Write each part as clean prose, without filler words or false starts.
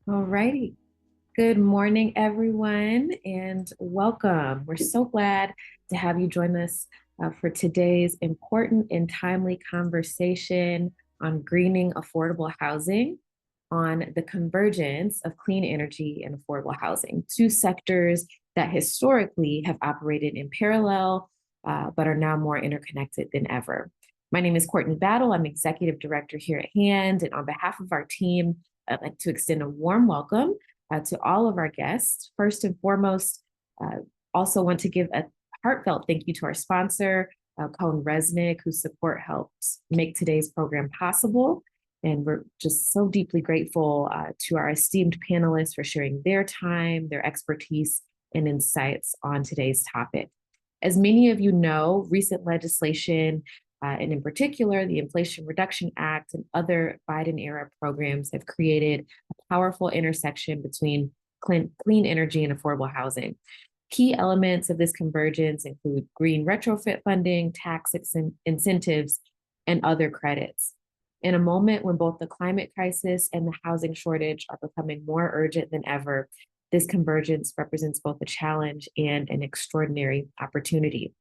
All righty. Good morning, everyone, and welcome. We're so glad to have you join us for today's important and timely conversation on greening affordable housing, on the convergence of clean energy and affordable housing, two sectors that historically have operated in parallel, but are now more interconnected than ever. My name is Courtney Battle. I'm Executive Director here at HAND, and on behalf of our team, I'd like to extend a warm welcome to all of our guests. First and foremost, uh, also want to give a heartfelt thank you to our sponsor, Cohen Resnick, whose support helps make today's program possible. And we're just so deeply grateful to our esteemed panelists for sharing their time, their expertise, and insights on today's topic. As many of you know, recent legislation, and in particular, the Inflation Reduction Act and other Biden era programs have created a powerful intersection between clean energy and affordable housing. Key elements of this convergence include green retrofit funding, tax incentives, and other credits. In a moment when both the climate crisis and the housing shortage are becoming more urgent than ever, this convergence represents both a challenge and an extraordinary opportunity.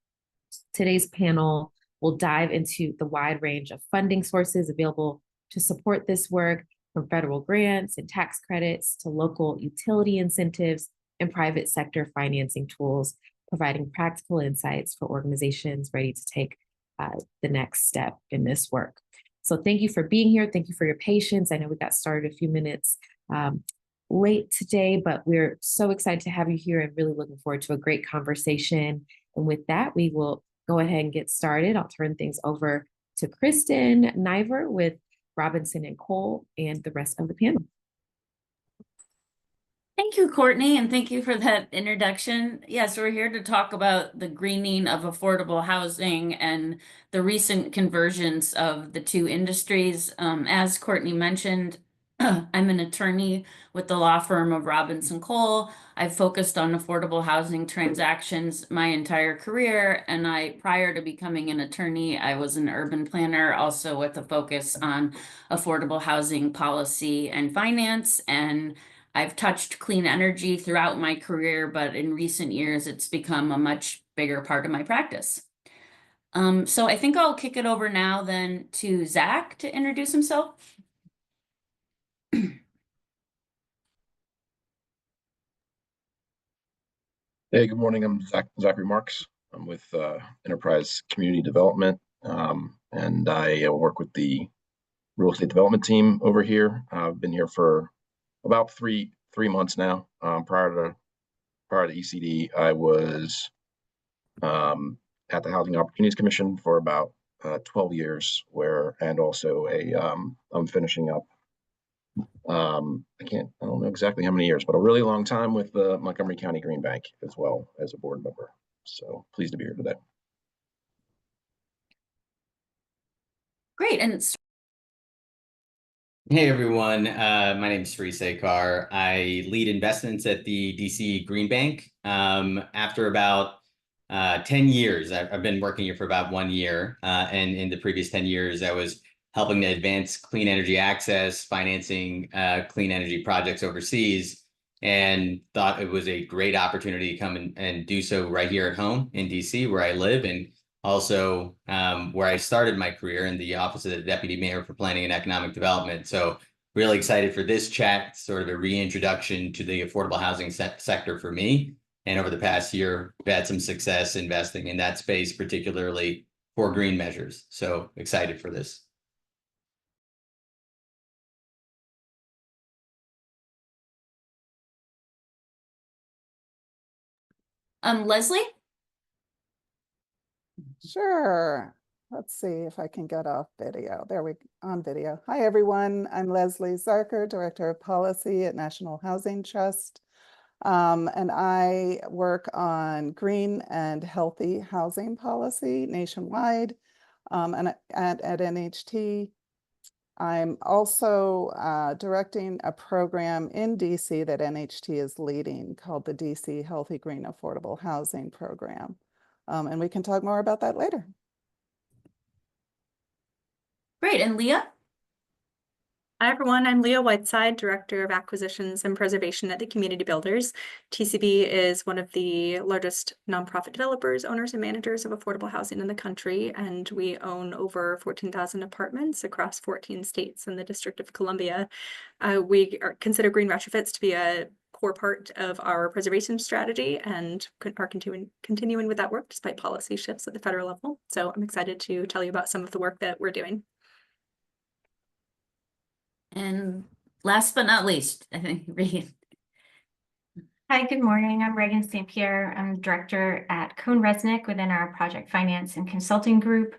Today's panel will dive into the wide range of funding sources available to support this work, from federal grants and tax credits to local utility incentives and private sector financing tools, providing practical insights for organizations ready to take the next step in this work. So thank you for being here. Thank you for your patience. I know we got started a few minutes late today, but we're so excited to have you here and really looking forward to a great conversation. And with that, we will go ahead and get started. I'll turn things over to Kristen Niver with Robinson and Cole and the rest of the panel. Thank you, Courtney, and thank you for that introduction. Yes, we're here to talk about the greening of affordable housing and the recent convergence of the two industries. As Courtney mentioned, I'm an attorney with the law firm of Robinson Cole. I've focused on affordable housing transactions my entire career, and prior to becoming an attorney, I was an urban planner, also with a focus on affordable housing policy and finance. And I've touched clean energy throughout my career, but in recent years, it's become a much bigger part of my practice. So I think I'll kick it over now then to Zach to introduce himself. Hey, good morning. I'm Zachary Marks. I'm with Enterprise Community Development, and I work with the real estate development team over here. I've been here for about three months now. Prior to ECD, I was at the Housing Opportunities Commission for about 12 years, and also I'm finishing up. I don't know exactly how many years, but a really long time with the Montgomery County Green Bank as well as a board member. So pleased to be here today. Great. And hey, everyone. My name is Sri Sekar. I lead investments at the DC Green Bank. After about 10 years, I've been working here for about 1 year. And in the previous 10 years, I was helping to advance clean energy access, financing clean energy projects overseas, and thought it was a great opportunity to come and do so right here at home in DC, where I live, and also where I started my career in the Office of the Deputy Mayor for Planning and Economic Development. So really excited for this chat, sort of a reintroduction to the affordable housing sector for me. And over the past year, we've had some success investing in that space, particularly for green measures. So excited for this. Leslie? Sure. Let's see if I can get off video. On video. Hi, everyone. I'm Leslie Zarker, Director of Policy at National Housing Trust. And I work on green and healthy housing policy nationwide and at NHT. I'm also directing a program in DC that NHT is leading called the DC Healthy Green Affordable Housing Program. And we can talk more about that later. Great. And Leah? Hi, everyone. I'm Leah Whiteside, Director of Acquisitions and Preservation at the Community Builders. TCB is one of the largest nonprofit developers, owners, and managers of affordable housing in the country, and we own over 14,000 apartments across 14 states and the District of Columbia. We consider green retrofits to be a core part of our preservation strategy and are continuing with that work despite policy shifts at the federal level. So I'm excited to tell you about some of the work that we're doing. And last but not least, I think Regan. Hi, good morning. I'm Regan St. Pierre. I'm Director at Cohn Resnick within our Project Finance and Consulting Group.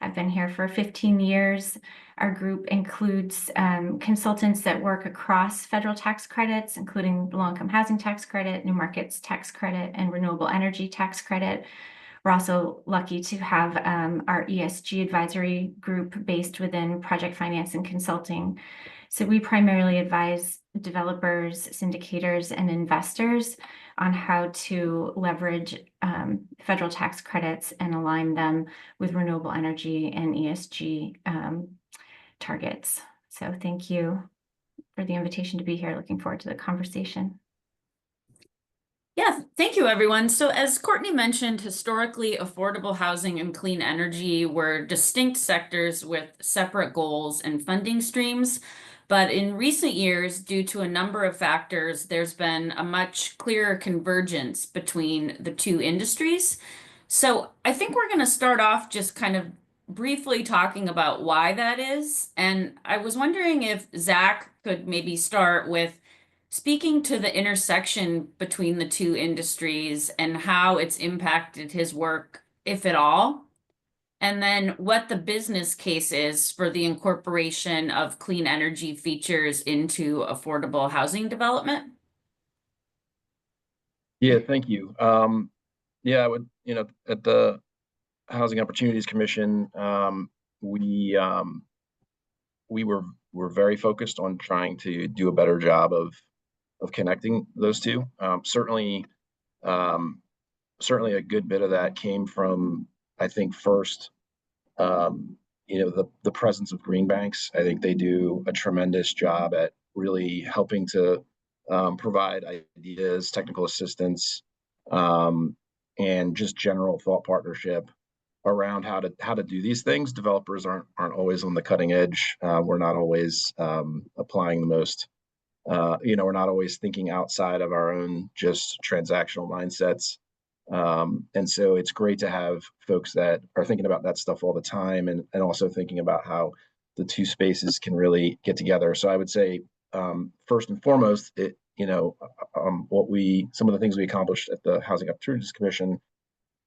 I've been here for 15 years. Our group includes consultants that work across federal tax credits, including low-income housing tax credit, new markets tax credit, and renewable energy tax credit. We're also lucky to have our ESG advisory group based within Project Finance and Consulting. So we primarily advise developers, syndicators, and investors on how to leverage federal tax credits and align them with renewable energy and ESG targets. So thank you for the invitation to be here. Looking forward to the conversation. Yeah, thank you, everyone. So as Courtney mentioned, historically, affordable housing and clean energy were distinct sectors with separate goals and funding streams. But in recent years, due to a number of factors, there's been a much clearer convergence between the two industries. So I think we're going to start off just kind of briefly talking about why that is. And I was wondering if Zach could maybe start with speaking to the intersection between the two industries and how it's impacted his work, if at all. And then what the business case is for the incorporation of clean energy features into affordable housing development. Yeah, thank you. Yeah, I would, at the Housing Opportunities Commission, we were very focused on trying to do a better job of connecting those two. Certainly a good bit of that came from, I think, first, the presence of green banks. I think they do a tremendous job at really helping to provide ideas, technical assistance, and just general thought partnership around how to do these things. Developers aren't always on the cutting edge. We're not always applying the most. We're not always thinking outside of our own just transactional mindsets. And so it's great to have folks that are thinking about that stuff all the time and also thinking about how the two spaces can really get together. So I would say, first and foremost, some of the things we accomplished at the Housing Opportunities Commission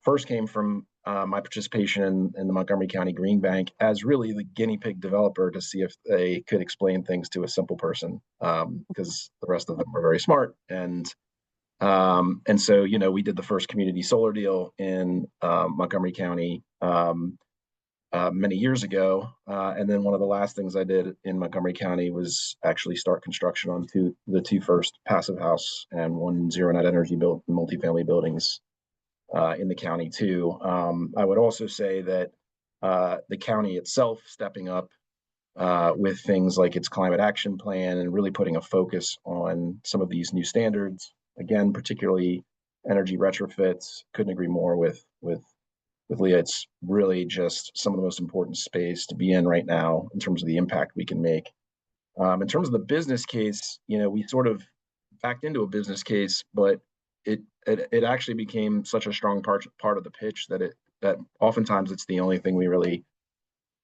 first came from my participation in the Montgomery County Green Bank as really the guinea pig developer to see if they could explain things to a simple person, because the rest of them were very smart. And so, we did the first community solar deal in Montgomery County many years ago. And then one of the last things I did in Montgomery County was actually start construction on the two first passive house and one zero net energy built multifamily buildings in the county too. I would also say that the county itself stepping up with things like its climate action plan and really putting a focus on some of these new standards. Again, particularly energy retrofits. Couldn't agree more with Leah. It's really just some of the most important space to be in right now in terms of the impact we can make. In terms of the business case, we sort of backed into a business case, but it actually became such a strong part of the pitch that oftentimes it's the only thing we really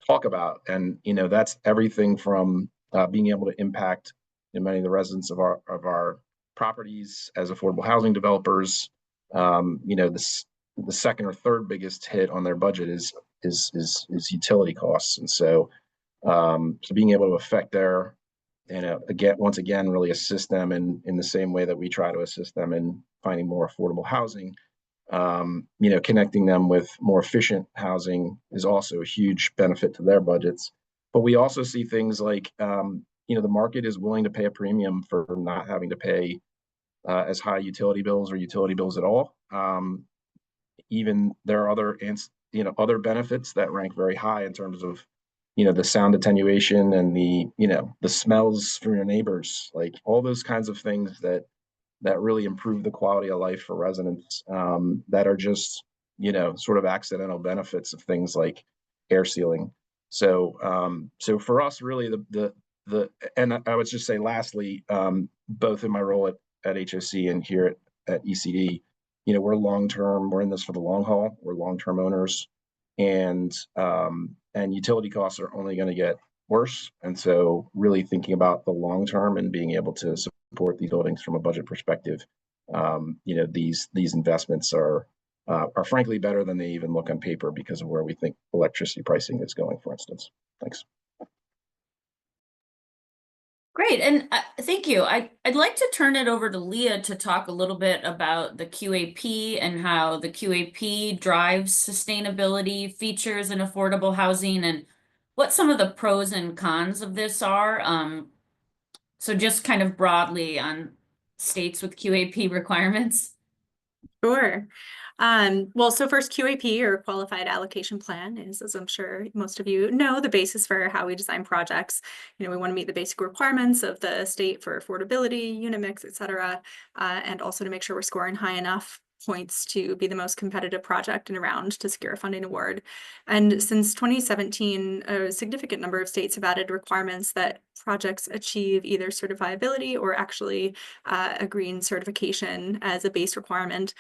talk about. And that's everything from being able to impact many of the residents of our properties as affordable housing developers, the second or third biggest hit on their budget is utility costs. And so being able to affect their, once again, really assist them in the same way that we try to assist them in finding more affordable housing. Connecting them with more efficient housing is also a huge benefit to their budgets. But we also see things like, the market is willing to pay a premium for not having to pay as high utility bills or utility bills at all. Even there are other benefits that rank very high in terms of, the sound attenuation and the smells from your neighbors, like all those kinds of things that really improve the quality of life for residents, that are just, sort of accidental benefits of things like air sealing. So for us, really and I would just say lastly, both in my role at HOC and here at ECD, we're long-term, we're in this for the long haul, we're long-term owners, and utility costs are only going to get worse. And so really thinking about the long term and being able to support these buildings from a budget perspective, these investments are frankly better than they even look on paper because of where we think electricity pricing is going, for instance. Thanks. Great, and thank you. I'd like to turn it over to Leah to talk a little bit about the QAP and how the QAP drives sustainability features in affordable housing and what some of the pros and cons of this are. So just kind of broadly on states with QAP requirements. Sure. Well, so first, QAP, or Qualified Allocation Plan, is, as I'm sure most of you know, the basis for how we design projects. We want to meet the basic requirements of the state for affordability, unit mix, et cetera, and also to make sure we're scoring high enough points to be the most competitive project in a round to secure a funding award. And since 2017, a significant number of states have added requirements that projects achieve either certifiability or actually a green certification as a base requirement.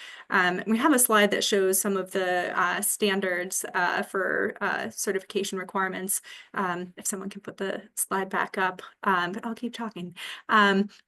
We have a slide that shows some of the standards for certification requirements. If someone can put the slide back up, but I'll keep talking.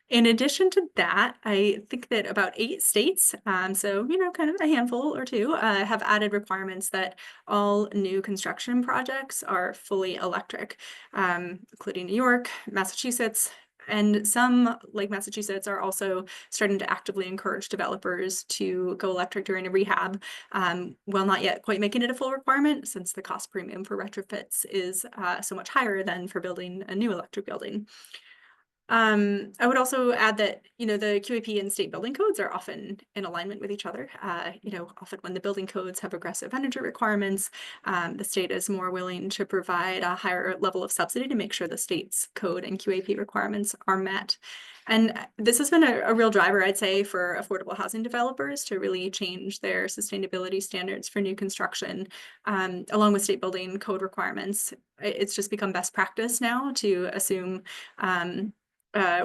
In addition to that, I think that about 8 states, so kind of a handful or two, have added requirements that all new construction projects are fully electric, including New York, Massachusetts, and some, like Massachusetts, are also starting to actively encourage developers to go electric during a rehab, while not yet quite making it a full requirement, since the cost premium for retrofits is so much higher than for building a new electric building. I would also add that, the QAP and state building codes are often in alignment with each other. Often when the building codes have aggressive energy requirements, the state is more willing to provide a higher level of subsidy to make sure the state's code and QAP requirements are met. And this has been a real driver, I'd say, for affordable housing developers to really change their sustainability standards for new construction, along with state building code requirements. It's just become best practice now to assume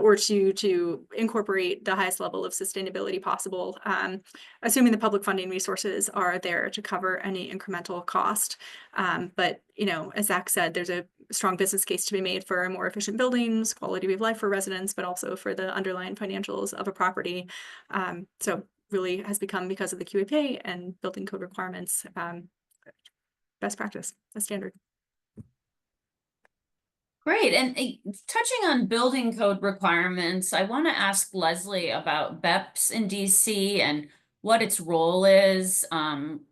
or to incorporate the highest level of sustainability possible, assuming the public funding resources are there to cover any incremental cost. But, as Zach said, there's a strong business case to be made for more efficient buildings, quality of life for residents, but also for the underlying financials of a property. So really has become, because of the QAP and building code requirements, best practice, a standard. Great. And touching on building code requirements, I want to ask Leslie about BEPS in DC and what its role is,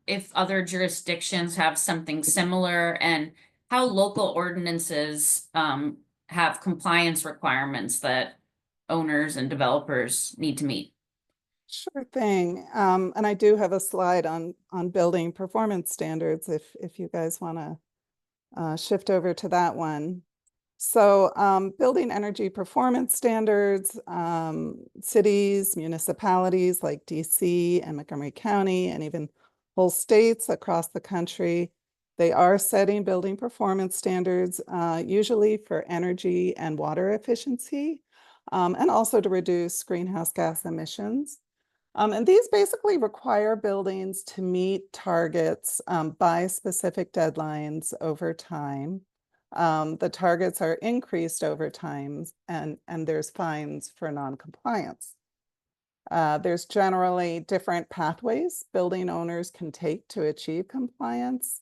if other jurisdictions have something similar, and how local ordinances have compliance requirements that owners and developers need to meet. Sure thing. And I do have a slide on building performance standards if you guys want to shift over to that one. So building energy performance standards, cities, municipalities like DC and Montgomery County, and even whole states across the country, they are setting building performance standards, usually for energy and water efficiency, and also to reduce greenhouse gas emissions. And these basically require buildings to meet targets by specific deadlines over time. The targets are increased over time, and there's fines for non-compliance. There's generally different pathways building owners can take to achieve compliance.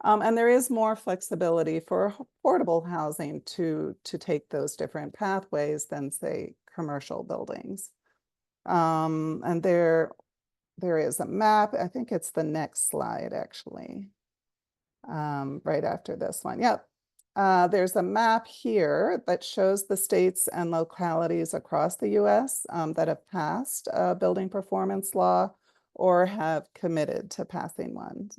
And there is more flexibility for affordable housing to take those different pathways than, say, commercial buildings. And there is a map. I think it's the next slide, actually, right after this one. Yep. There's a map here that shows the states and localities across the US that have passed a building performance law or have committed to passing one.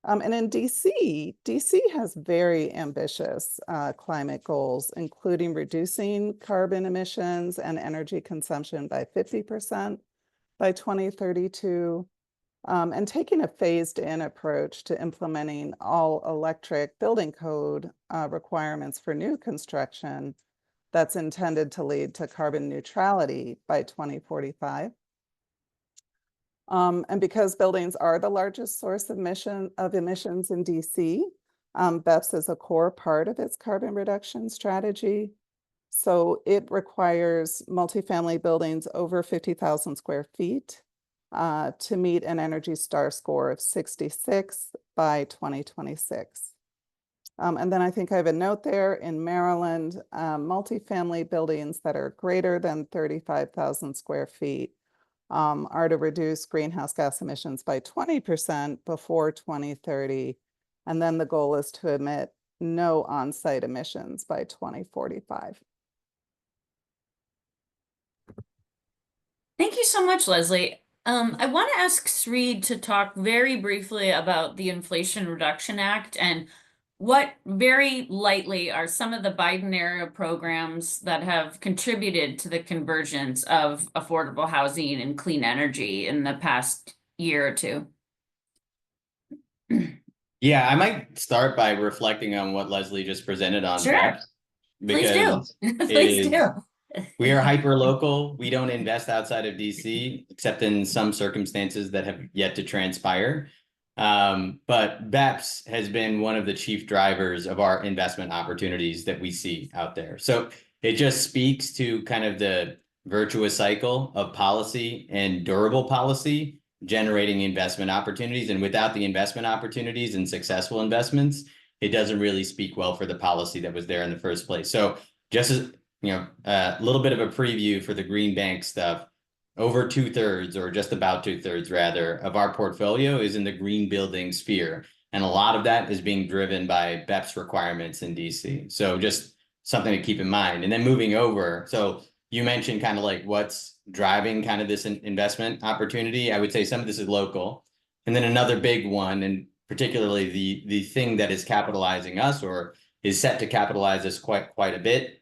And in DC has very ambitious climate goals, including reducing carbon emissions and energy consumption by 50% by 2032, and taking a phased-in approach to implementing all electric building code requirements for new construction that's intended to lead to carbon neutrality by 2045. And because buildings are the largest source of emissions in DC, BEPS is a core part of its carbon reduction strategy. So it requires multifamily buildings over 50,000 square feet to meet an Energy Star score of 66 by 2026. And then I think I have a note there in Maryland, multifamily buildings that are greater than 35,000 square feet are to reduce greenhouse gas emissions by 20% before 2030. And then the goal is to emit no on-site emissions by 2045. Thank you so much, Leslie. I want to ask Sri to talk very briefly about the Inflation Reduction Act and what very lightly are some of the Biden era programs that have contributed to the convergence of affordable housing and clean energy in the past year or two. Yeah, I might start by reflecting on what Leslie just presented on Sure. BEPS, Please do. because Please is- do. we are hyper local. We don't invest outside of DC, except in some circumstances that have yet to transpire. But BEPS has been one of the chief drivers of our investment opportunities that we see out there. So it just speaks to kind of the virtuous cycle of policy and durable policy generating investment opportunities. And without the investment opportunities and successful investments, it doesn't really speak well for the policy that was there in the first place. So just as, a little bit of a preview for the Green Bank stuff, over 2/3, or just about 2/3 rather, of our portfolio is in the green building sphere. And a lot of that is being driven by BEPS requirements in DC. So just something to keep in mind. And then moving over, so you mentioned kind of like what's driving kind of this investment opportunity. I would say some of this is local. And then another big one, and particularly the thing that is capitalizing us or is set to capitalize us quite a bit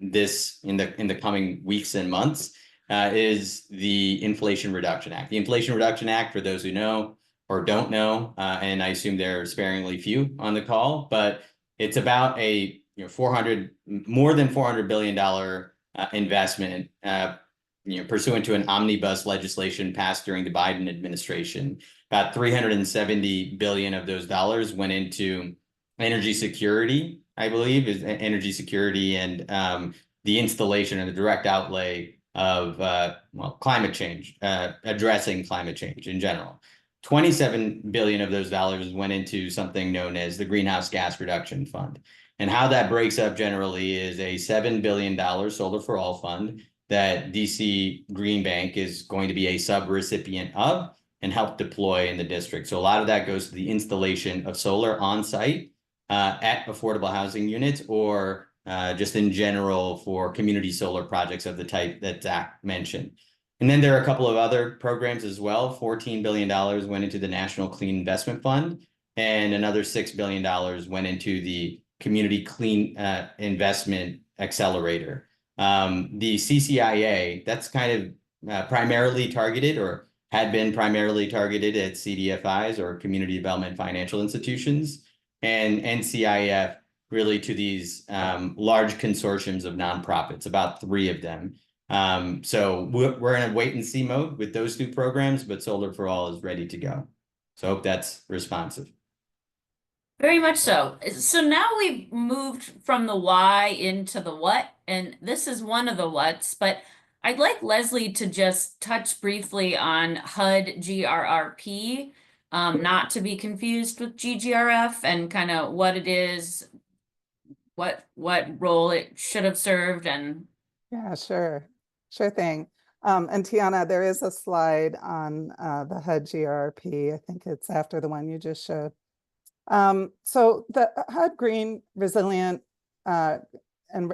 this in the coming weeks and months, is the Inflation Reduction Act. The Inflation Reduction Act, for those who know or don't know, and I assume there are sparingly few on the call, but it's about a more than $400 billion investment, pursuant to an omnibus legislation passed during the Biden administration. About $370 billion of those dollars went into energy security, I believe, is energy security and the installation and the direct outlay of climate change, addressing climate change in general. 27 billion of those dollars went into something known as the Greenhouse Gas Reduction Fund. And how that breaks up generally is a $7 billion Solar for All fund that DC Green Bank is going to be a sub-recipient of and help deploy in the district. So a lot of that goes to the installation of solar on site at affordable housing units, or just in general for community solar projects of the type that Zach mentioned. And then there are a couple of other programs as well. $14 billion went into the National Clean Investment Fund, and another $6 billion went into the Community Clean Investment Accelerator. The CCIA, that's kind of primarily targeted, or had been primarily targeted at CDFIs, or Community Development Financial Institutions, and NCIF really to these large consortiums of nonprofits, about 3 of them. So we're in a wait and see mode with those 2 programs, but Solar for All is ready to go. So I hope that's responsive. Very much so. So now we've moved from the why into the what, and this is one of the whats, but I'd like Leslie to just touch briefly on HUD GRRP, not to be confused with GGRF, and kind of what it is, what role it should have served, and Yeah, sure. Sure thing. And Tiana, there is a slide on the HUD GRP. I think it's after the one you just showed. So the HUD Green Resilient and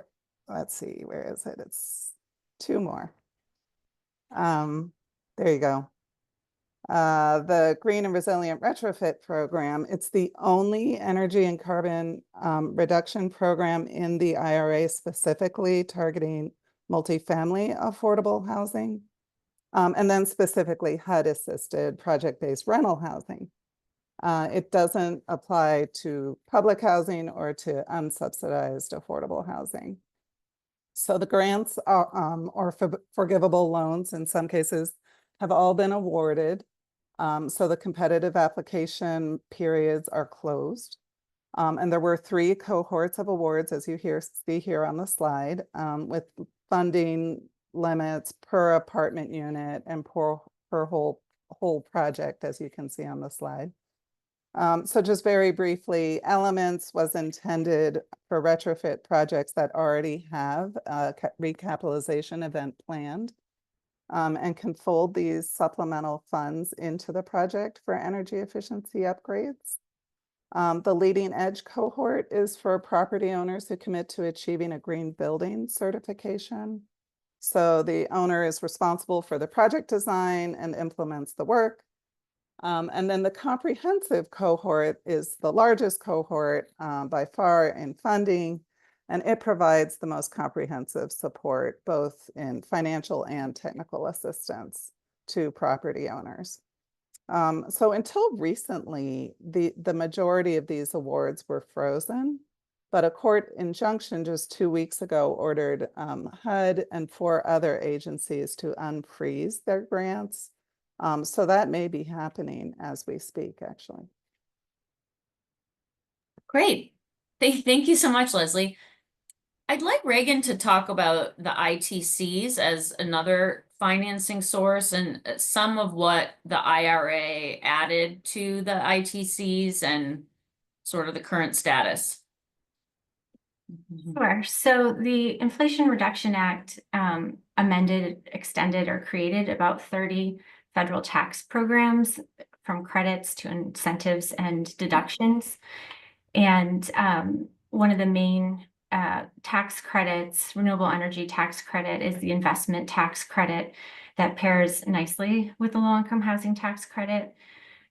let's see, where is it? It's two more. There you go. The Green and Resilient Retrofit Program. It's the only energy and carbon reduction program in the IRA specifically targeting multifamily affordable housing. And then specifically HUD-assisted project-based rental housing. It doesn't apply to public housing or to unsubsidized affordable housing. So the grants are, or forgivable loans in some cases have all been awarded. So the competitive application periods are closed. And there were 3 cohorts of awards, as you see here on the slide, with funding limits per apartment unit and per whole project, as you can see on the slide. So just very briefly, Elements was intended for retrofit projects that already have a recapitalization event planned, and can fold these supplemental funds into the project for energy efficiency upgrades. The Leading Edge cohort is for property owners who commit to achieving a green building certification. So the owner is responsible for the project design and implements the work. And then the comprehensive cohort is the largest cohort by far in funding, and it provides the most comprehensive support, both in financial and technical assistance to property owners. So until recently, the majority of these awards were frozen, but a court injunction just 2 weeks ago ordered HUD and 4 other agencies to unfreeze their grants. So that may be happening as we speak, actually. great. Thank you so much, Leslie. I'd like Reagan to talk about the ITCs as another financing source and some of what the IRA added to the ITCs and sort of the current status. Sure. So the Inflation Reduction Act amended, extended, or created about 30 federal tax programs, from credits to incentives and deductions. And one of the main tax credits, renewable energy tax credit, is the investment tax credit that pairs nicely with the low-income housing tax credit.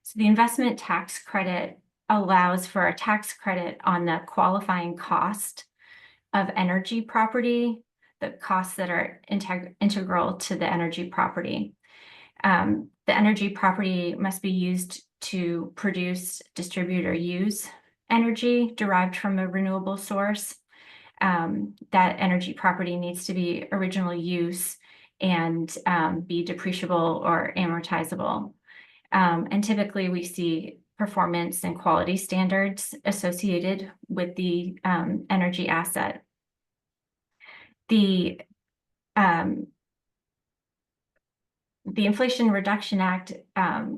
So the investment tax credit allows for a tax credit on the qualifying cost of energy property, the costs that are integral to the energy property. The energy property must be used to produce, distribute, or use energy derived from a renewable source. That energy property needs to be original use and be depreciable or amortizable. And typically we see performance and quality standards associated with the energy asset. The Inflation Reduction Act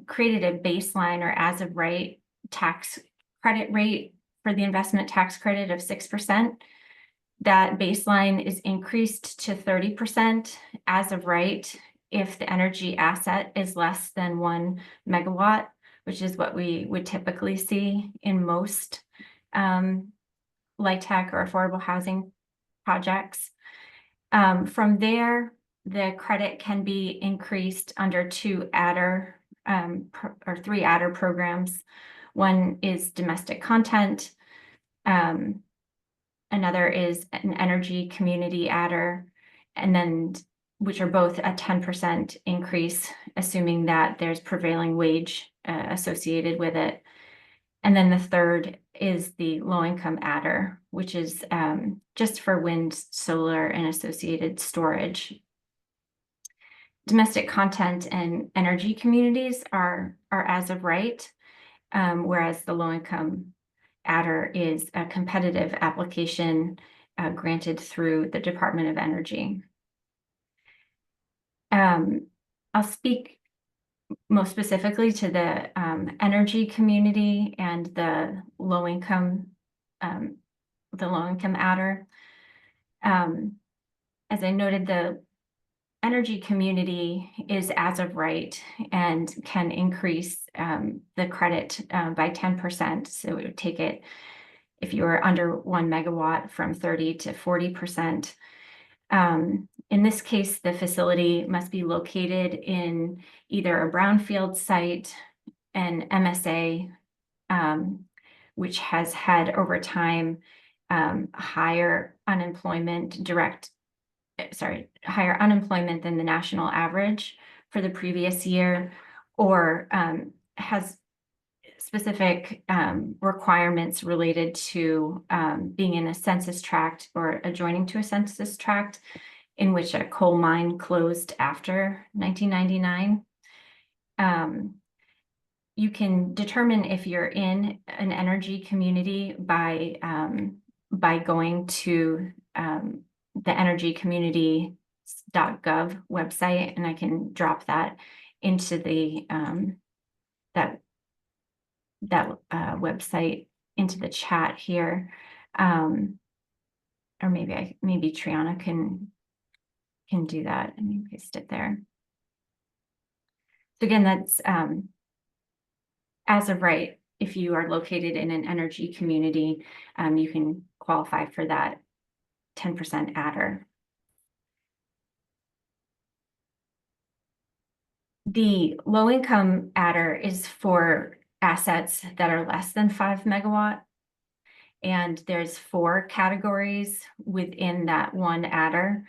created a baseline or as of right tax credit rate for the investment tax credit of 6%. That baseline is increased to 30% as of right if the energy asset is less than 1 megawatt, which is what we would typically see in most LIHTC or affordable housing projects. From there, the credit can be increased under 2 adder or 3 adder programs. One is domestic content. Another is an energy community adder, and then which are both a 10% increase, assuming that there's prevailing wage associated with it. And then the third is the low-income adder, which is just for wind, solar, and associated storage. Domestic content and energy communities are as of right, whereas the low-income adder is a competitive application granted through the Department of Energy. I'll speak most specifically to the energy community and the low-income adder. As I noted, the energy community is as of right and can increase the credit by 10%. So it would take it, if you were under 1 megawatt, from 30 to 40%. In this case, the facility must be located in either a brownfield site, an MSA, which has had over time higher unemployment than the national average for the previous year, or has specific requirements related to being in a census tract or adjoining to a census tract in which a coal mine closed after 1999. You can determine if you're in an energy community by going to the energycommunity.gov website, and I can drop that into the website into the chat here, or maybe Triana can do that. Let me paste it there. So again, that's as of right. If you are located in an energy community, you can qualify for that 10% adder. The low-income adder is for assets that are less than 5 megawatt. And there's 4 categories within that one adder.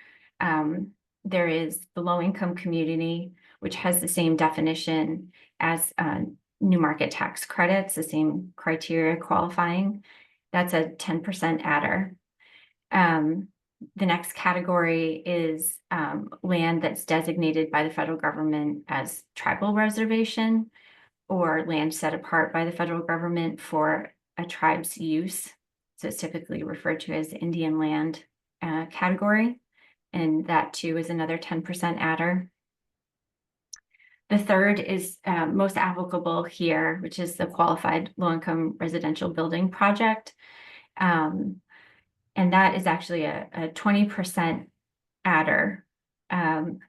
There is the low-income community, which has the same definition as new market tax credits, the same criteria qualifying. That's a 10% adder. The next category is land that's designated by the federal government as tribal reservation, or land set apart by the federal government for a tribe's use. So it's typically referred to as the Indian land category. And that too is another 10% adder. The third is most applicable here, which is the qualified low-income residential building project. And that is actually a 20% adder,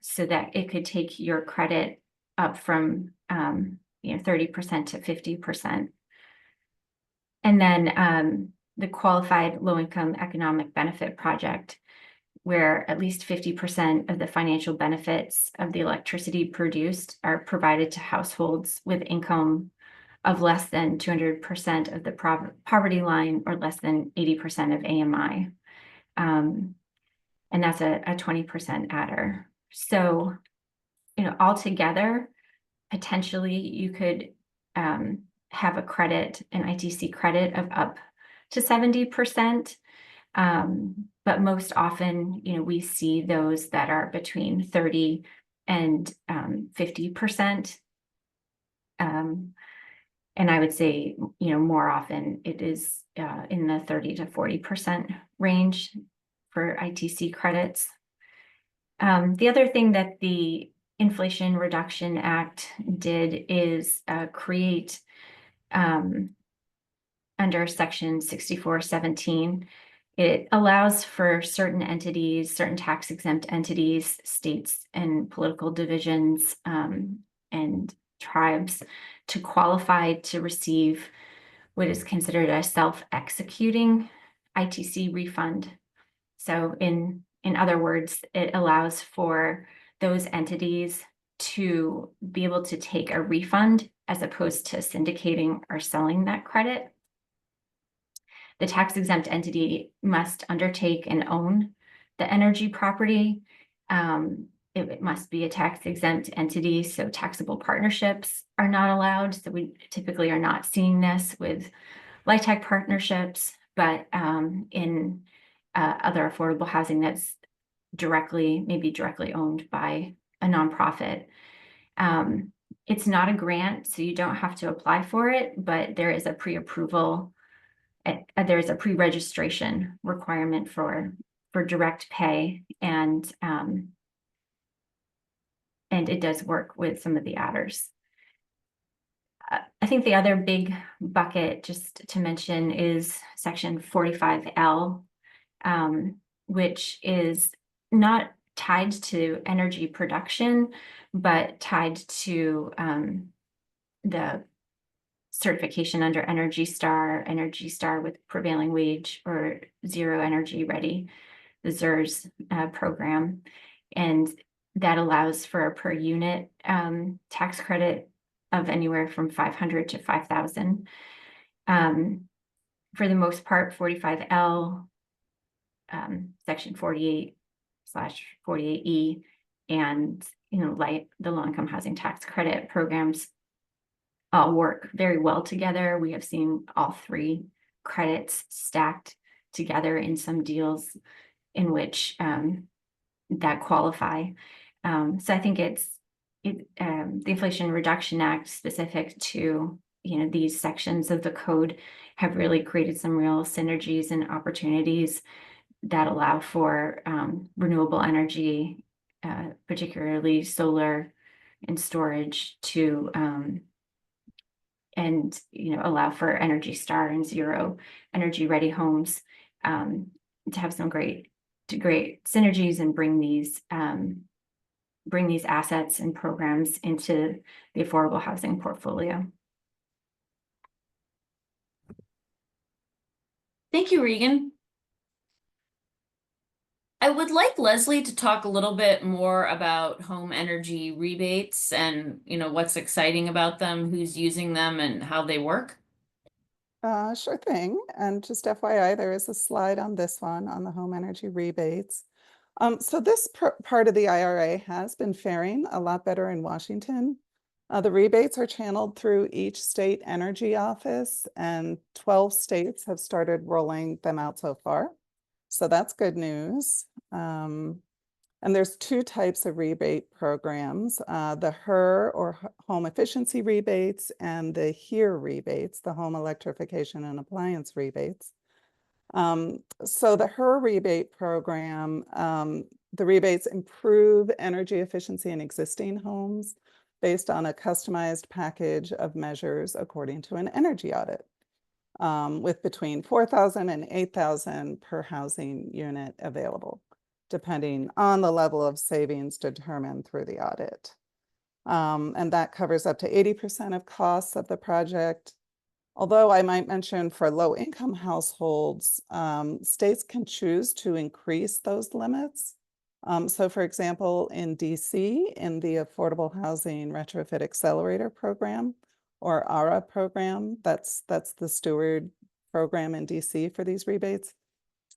so that it could take your credit up from 30% to 50%. And then the qualified low-income economic benefit project, where at least 50% of the financial benefits of the electricity produced are provided to households with income of less than 200% of the poverty line, or less than 80% of AMI. And that's a 20% adder. So, altogether, potentially you could have a credit, an ITC credit of up to 70%. But most often, we see those that are between 30 and 50%. And I would say, more often it is in the 30 to 40% range for ITC credits. The other thing that the Inflation Reduction Act did is create, under Section 6417, it allows for certain entities, certain tax exempt entities, states and political divisions, and tribes to qualify to receive what is considered a self-executing ITC refund. So in other words, it allows for those entities to be able to take a refund as opposed to syndicating or selling that credit. The tax exempt entity must undertake and own the energy property. It must be a tax exempt entity, so taxable partnerships are not allowed. So we typically are not seeing this with LIHTC partnerships, but in other affordable housing that's maybe directly owned by a nonprofit. It's not a grant, so you don't have to apply for it, but there is a pre-approval. There's a pre-registration requirement for direct pay, and and it does work with some of the adders. I think the other big bucket, just to mention, is section 45L, which is not tied to energy production, but tied to the certification under Energy Star with prevailing wage or Zero Energy Ready, the ZERS program. And that allows for a per unit tax credit of anywhere from 500 to 5,000. For the most part, 45L, section 48/48E, and like the low-income housing tax credit programs all work very well together. We have seen all three credits stacked together in some deals in which that qualify. So I think the Inflation Reduction Act specific to these sections of the code have really created some real synergies and opportunities that allow for renewable energy, particularly solar and storage, to and allow for Energy Star and Zero Energy Ready homes to have some great synergies and bring these assets and programs into the affordable housing portfolio. Thank you, Regan. I would like Leslie to talk a little bit more about home energy rebates and what's exciting about them, who's using them, and how they work. Sure thing. And just FYI, there is a slide on this one on the home energy rebates. So this part of the IRA has been faring a lot better in Washington. The rebates are channeled through each state energy office, and 12 states have started rolling them out so far. So that's good news. And there's two types of rebate programs, the HER or home efficiency rebates and the HERE rebates, the home electrification and appliance rebates. So the HER rebate program, the rebates improve energy efficiency in existing homes based on a customized package of measures according to an energy audit, with between 4,000 and 8,000 per housing unit available, depending on the level of savings determined through the audit. And that covers up to 80% of costs of the project. Although I might mention for low-income households, states can choose to increase those limits. So for example, in DC, in the Affordable Housing Retrofit Accelerator Program, or ARA program, that's the steward program in DC for these rebates.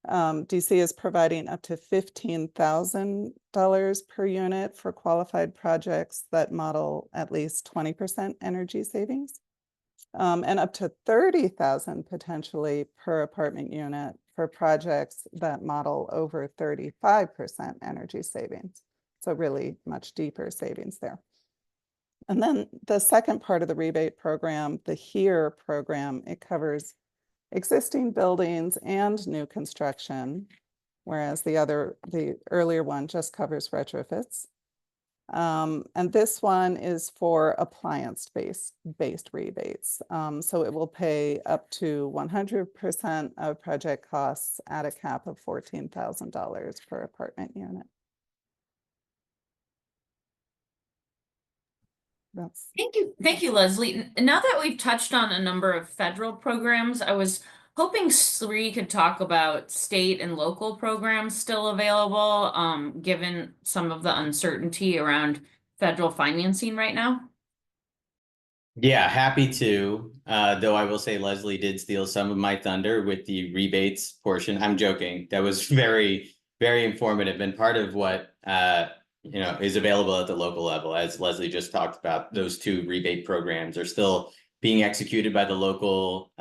DC is providing up to $15,000 per unit for qualified projects that model at least 20% energy savings, and up to $30,000 potentially per apartment unit for projects that model over 35% energy savings. So really much deeper savings there. And then the second part of the rebate program, the HERE program, it covers existing buildings and new construction, whereas the earlier one just covers retrofits. And this one is for appliance-based rebates. So it will pay up to 100% of project costs at a cap of $14,000 per apartment unit. Thank you, Leslie. Now that we've touched on a number of federal programs, I was hoping Sri could talk about state and local programs still available, given some of the uncertainty around federal financing right now. Yeah, happy to. Though I will say Leslie did steal some of my thunder with the rebates portion. I'm joking. That was very, very informative and part of what is available at the local level. As Leslie just talked about, those two rebate programs are still being executed by the local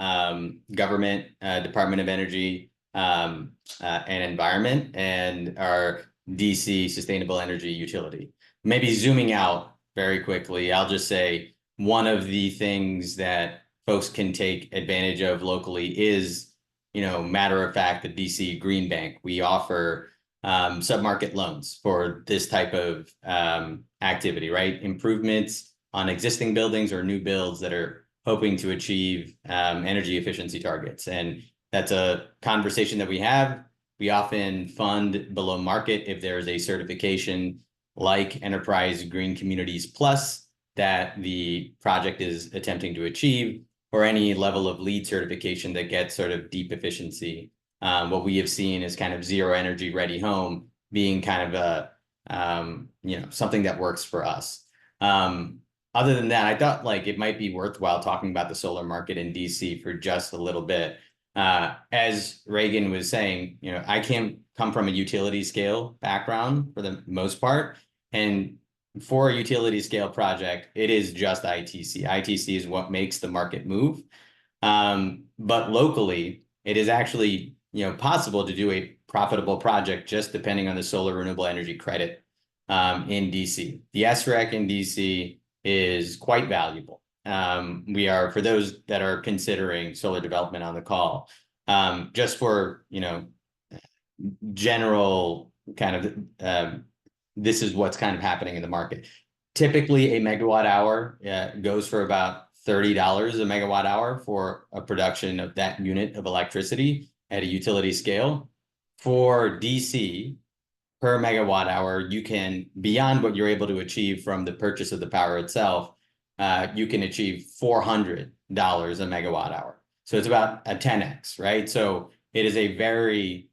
government, Department of Energy and Environment, and our DC Sustainable Energy Utility. Maybe zooming out very quickly, I'll just say one of the things that folks can take advantage of locally is, matter of fact, the DC Green Bank. We offer submarket loans for this type of activity, right? Improvements on existing buildings or new builds that are hoping to achieve energy efficiency targets. And that's a conversation that we have. We often fund below market if there is a certification like Enterprise Green Communities Plus that the project is attempting to achieve, or any level of LEED certification that gets sort of deep efficiency. What we have seen is kind of zero energy ready home being kind of a, something that works for us. Other than that, I thought like it might be worthwhile talking about the solar market in DC for just a little bit. As Reagan was saying, I come from a utility scale background for the most part. And for a utility scale project, it is just ITC. ITC is what makes the market move. But locally, it is actually possible to do a profitable project just depending on the solar renewable energy credit in DC. The SREC in DC is quite valuable. We are, for those that are considering solar development on the call, just for general kind of this is what's kind of happening in the market. Typically, a megawatt hour goes for about $30 a megawatt hour for a production of that unit of electricity at a utility scale. For DC, per megawatt hour, you can, beyond what you're able to achieve from the purchase of the power itself, you can achieve $400 a megawatt hour. So it's about a 10x, right? So it is a very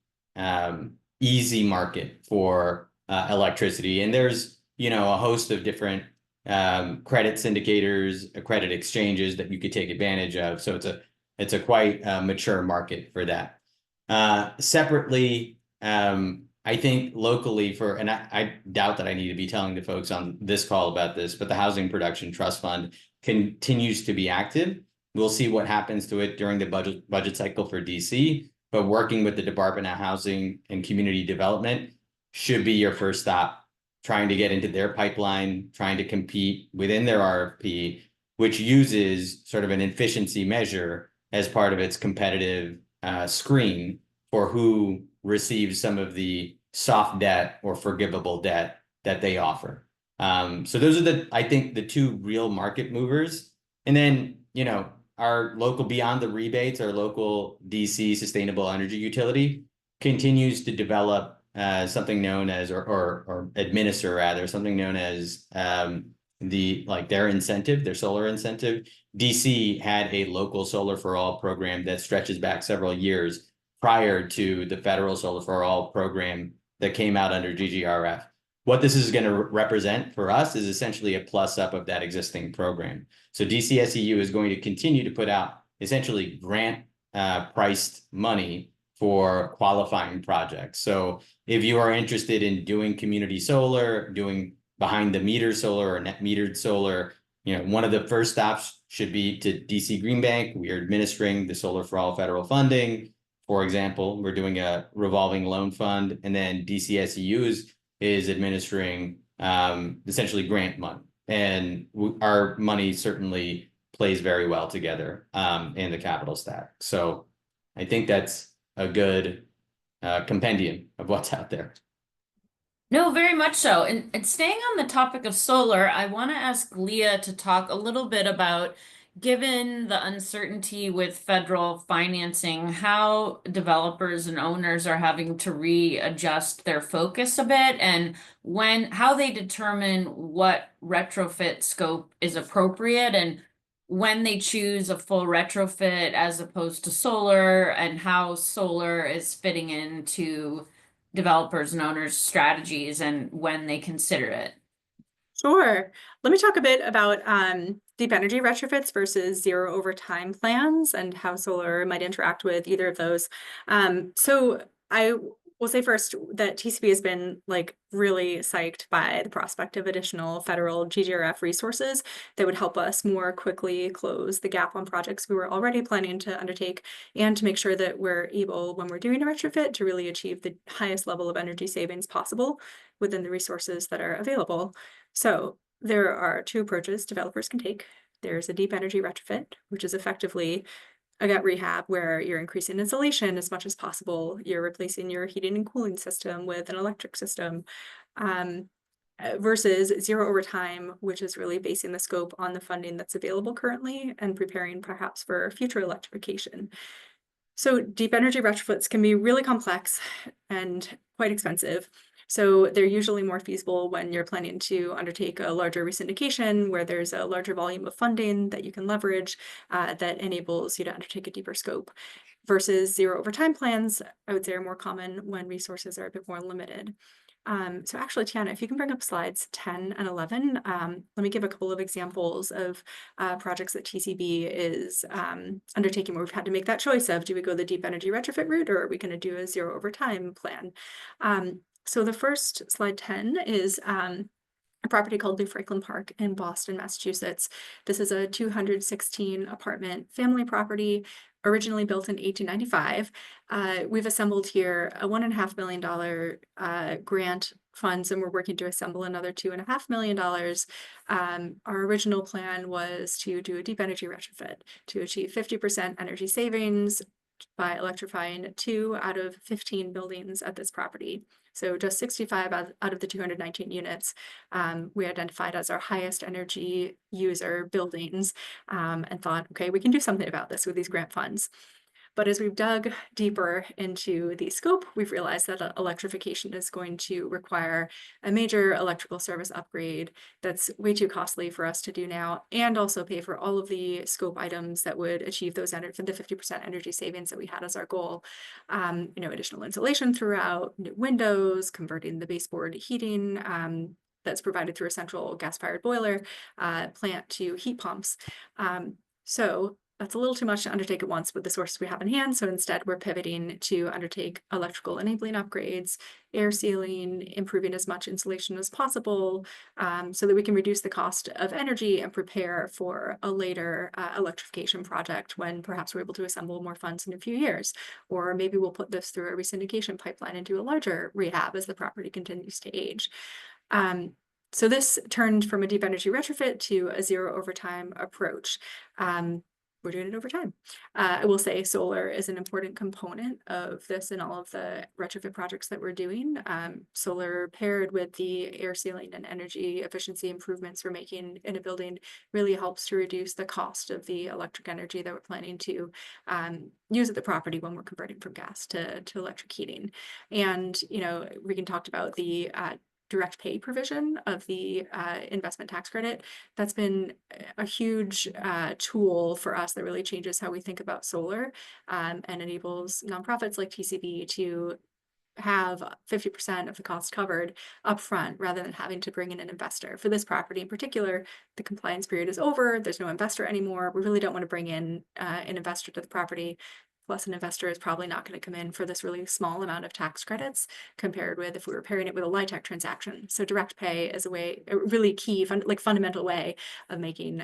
easy market for electricity. And there's, a host of different credit syndicators, credit exchanges that you could take advantage of. So it's a quite mature market for that. Separately, I think locally and I doubt that I need to be telling the folks on this call about this, but the Housing Production Trust Fund continues to be active. We'll see what happens to it during the budget cycle for DC, but working with the Department of Housing and Community Development should be your first stop, trying to get into their pipeline, trying to compete within their RFP, which uses sort of an efficiency measure as part of its competitive screen for who receives some of the soft debt or forgivable debt that they offer. So those are I think the two real market movers. And then, our local, beyond the rebates, our local DC sustainable energy utility continues to develop something known as, or administer rather, something known as their incentive, their solar incentive. DC had a local Solar for All program that stretches back several years prior to the federal Solar for All program that came out under GGRF. What this is going to represent for us is essentially a plus up of that existing program. So DCSEU is going to continue to put out essentially grant priced money for qualifying projects. So if you are interested in doing community solar, doing behind the meter solar or net metered solar, one of the first stops should be to DC Green Bank. We are administering the Solar for All federal funding. For example, we're doing a revolving loan fund, and then DCSEU is administering essentially grant money. And our money certainly plays very well together in the capital stack. So I think that's a good compendium of what's out there. No, very much so. And staying on the topic of solar, I want to ask Leah to talk a little bit about, given the uncertainty with federal financing, how developers and owners are having to readjust their focus a bit, and how they determine what retrofit scope is appropriate, and when they choose a full retrofit as opposed to solar, and how solar is fitting into developers and owners' strategies and when they consider it. Sure. Let me talk a bit about deep energy retrofits versus zero over time plans and how solar might interact with either of those. So I will say first that TCB has been really psyched by the prospect of additional federal GGRF resources that would help us more quickly close the gap on projects we were already planning to undertake, and to make sure that we're able, when we're doing a retrofit, to really achieve the highest level of energy savings possible within the resources that are available. So there are two approaches developers can take. There's a deep energy retrofit, which is effectively gut rehab where you're increasing insulation as much as possible. You're replacing your heating and cooling system with an electric system. Versus zero over time, which is really basing the scope on the funding that's available currently and preparing perhaps for future electrification. So deep energy retrofits can be really complex and quite expensive. So they're usually more feasible when you're planning to undertake a larger resyndication where there's a larger volume of funding that you can leverage that enables you to undertake a deeper scope. Versus zero over time plans, I would say, are more common when resources are a bit more limited. So actually, Tiana, if you can bring up slides 10 and 11, let me give a couple of examples of projects that TCB is undertaking where we've had to make that choice of, do we go the deep energy retrofit route or are we going to do a zero over time plan? So the first, slide 10, is a property called New Franklin Park in Boston, Massachusetts. This is a 216 apartment family property, originally built in 1895. We've assembled here a $1.5 million grant funds, and we're working to assemble another $2.5 million. Our original plan was to do a deep energy retrofit to achieve 50% energy savings by electrifying 2 out of 15 buildings at this property. So just 65 out of the 219 units we identified as our highest energy user buildings, and thought, okay, we can do something about this with these grant funds. But as we've dug deeper into the scope, we've realized that electrification is going to require a major electrical service upgrade that's way too costly for us to do now, and also pay for all of the scope items that would achieve those the 50% energy savings that we had as our goal. Additional insulation throughout, new windows, converting the baseboard heating that's provided through a central gas-fired boiler plant to heat pumps. So that's a little too much to undertake at once with the sources we have in hand. So instead, we're pivoting to undertake electrical enabling upgrades, air sealing, improving as much insulation as possible, so that we can reduce the cost of energy and prepare for a later electrification project when perhaps we're able to assemble more funds in a few years. Or maybe we'll put this through a resyndication pipeline and do a larger rehab as the property continues to age. So this turned from a deep energy retrofit to a zero over time approach. We're doing it over time. I will say solar is an important component of this and all of the retrofit projects that we're doing. Solar paired with the air sealing and energy efficiency improvements we're making in a building really helps to reduce the cost of the electric energy that we're planning to use at the property when we're converting from gas to electric heating. And, Regan talked about the direct pay provision of the investment tax credit. That's been a huge tool for us that really changes how we think about solar and enables nonprofits like TCB to have 50% of the cost covered upfront rather than having to bring in an investor. For this property in particular, the compliance period is over. There's no investor anymore. We really don't want to bring in an investor to the property. Plus, an investor is probably not going to come in for this really small amount of tax credits compared with if we were pairing it with a LIHTC transaction. So direct pay is a really key, fundamental way of making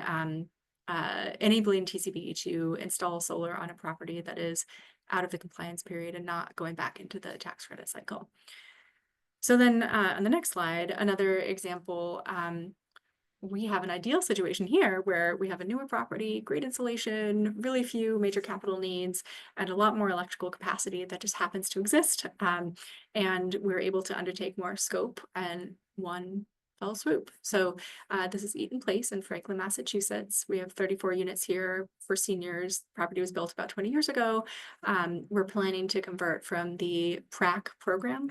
enabling TCB to install solar on a property that is out of the compliance period and not going back into the tax credit cycle. So then on the next slide, another example, we have an ideal situation here where we have a newer property, great insulation, really few major capital needs, and a lot more electrical capacity that just happens to exist. And we're able to undertake more scope and one fell swoop. So this is Eaton Place in Franklin, Massachusetts. We have 34 units here for seniors. The property was built about 20 years ago. We're planning to convert from the PRAC program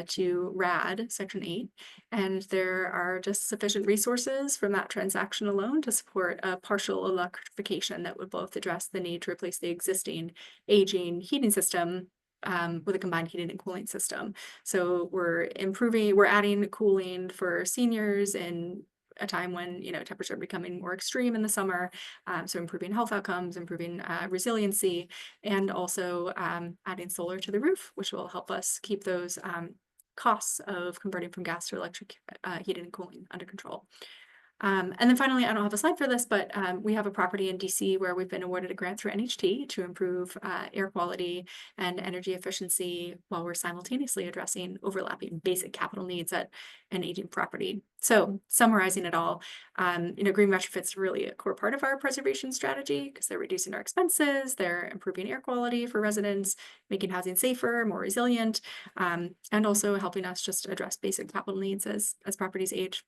to RAD Section 8. And there are just sufficient resources from that transaction alone to support a partial electrification that would both address the need to replace the existing aging heating system with a combined heating and cooling system. So we're adding cooling for seniors in a time when temperatures are becoming more extreme in the summer. So improving health outcomes, improving resiliency, and also adding solar to the roof, which will help us keep those costs of converting from gas to electric heating and cooling under control. And then finally, I don't have a slide for this, but we have a property in DC where we've been awarded a grant through NHT to improve air quality and energy efficiency while we're simultaneously addressing overlapping basic capital needs at an aging property. So summarizing it all, green retrofits are really a core part of our preservation strategy because they're reducing our expenses, they're improving air quality for residents, making housing safer, more resilient, and also helping us just address basic capital needs as properties age.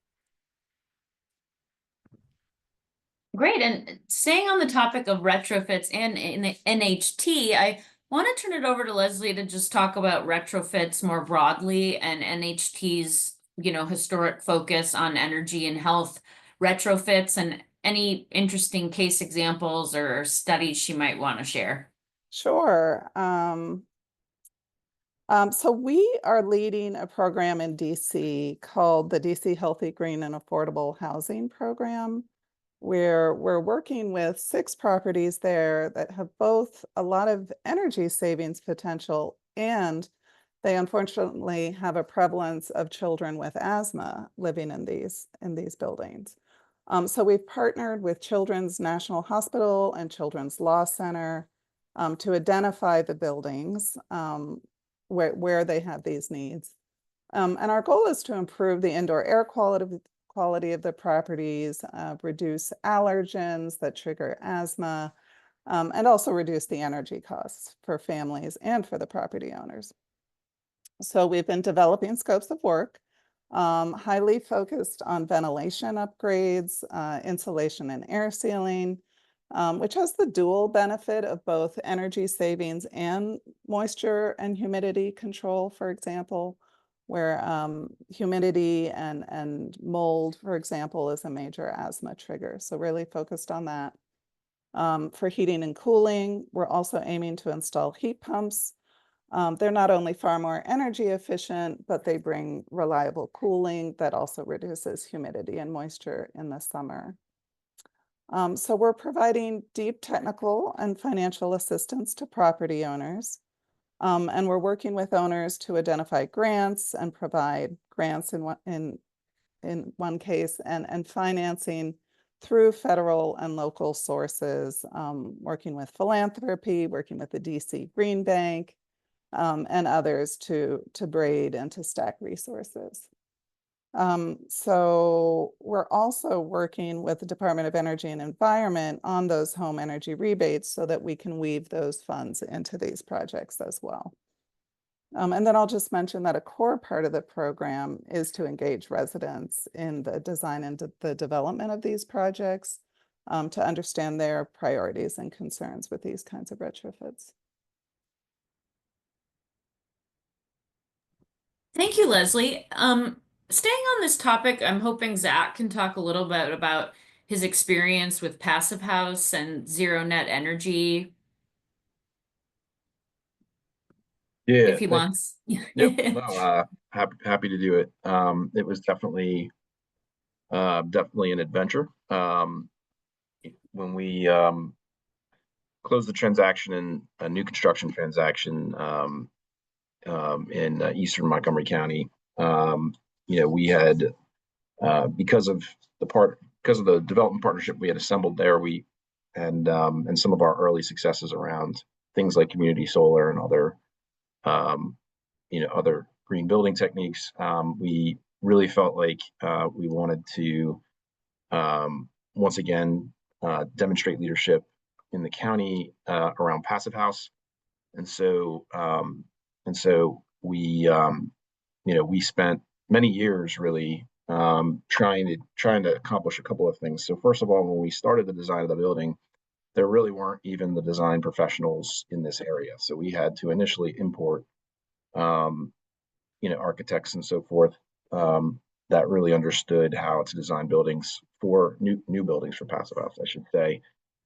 Great. And staying on the topic of retrofits and NHT, I want to turn it over to Leslie to just talk about retrofits more broadly and NHT's, historic focus on energy and health retrofits and any interesting case examples or studies she might want to share. Sure. So we are leading a program in DC called the DC Healthy, Green, and Affordable Housing Program, where we're working with 6 properties there that have both a lot of energy savings potential, and they unfortunately have a prevalence of children with asthma living in these buildings. So we've partnered with Children's National Hospital and Children's Law Center to identify the buildings where they have these needs. And our goal is to improve the indoor air quality of the properties, reduce allergens that trigger asthma, and also reduce the energy costs for families and for the property owners. So we've been developing scopes of work, highly focused on ventilation upgrades, insulation and air sealing, which has the dual benefit of both energy savings and moisture and humidity control, for example, where humidity and mold, for example, is a major asthma trigger. So really focused on that. For heating and cooling, we're also aiming to install heat pumps. They're not only far more energy efficient, but they bring reliable cooling that also reduces humidity and moisture in the summer. So we're providing deep technical and financial assistance to property owners. And we're working with owners to identify grants and provide grants in one case and financing through federal and local sources, working with philanthropy, working with the DC Green Bank, and others to braid and to stack resources. So we're also working with the Department of Energy and Environment on those home energy rebates so that we can weave those funds into these projects as well. And then I'll just mention that a core part of the program is to engage residents in the design and the development of these projects to understand their priorities and concerns with these kinds of retrofits. Thank you, Leslie. Staying on this topic, I'm hoping Zach can talk a little bit about his experience with Passive House and zero net energy. Yeah, If he wants. no, happy to do it. It was definitely an adventure. When we closed the transaction in a new construction transaction in eastern Montgomery County, we had because of the development partnership we had assembled there, and some of our early successes around things like community solar and other other green building techniques, we really felt like we wanted to once again demonstrate leadership in the county around Passive House, and so we we spent many years really trying to accomplish a couple of things. So first of all, when we started the design of the building, there really weren't even the design professionals in this area. So we had to initially import architects and so forth that really understood how to design buildings for new buildings for Passive House, I should say.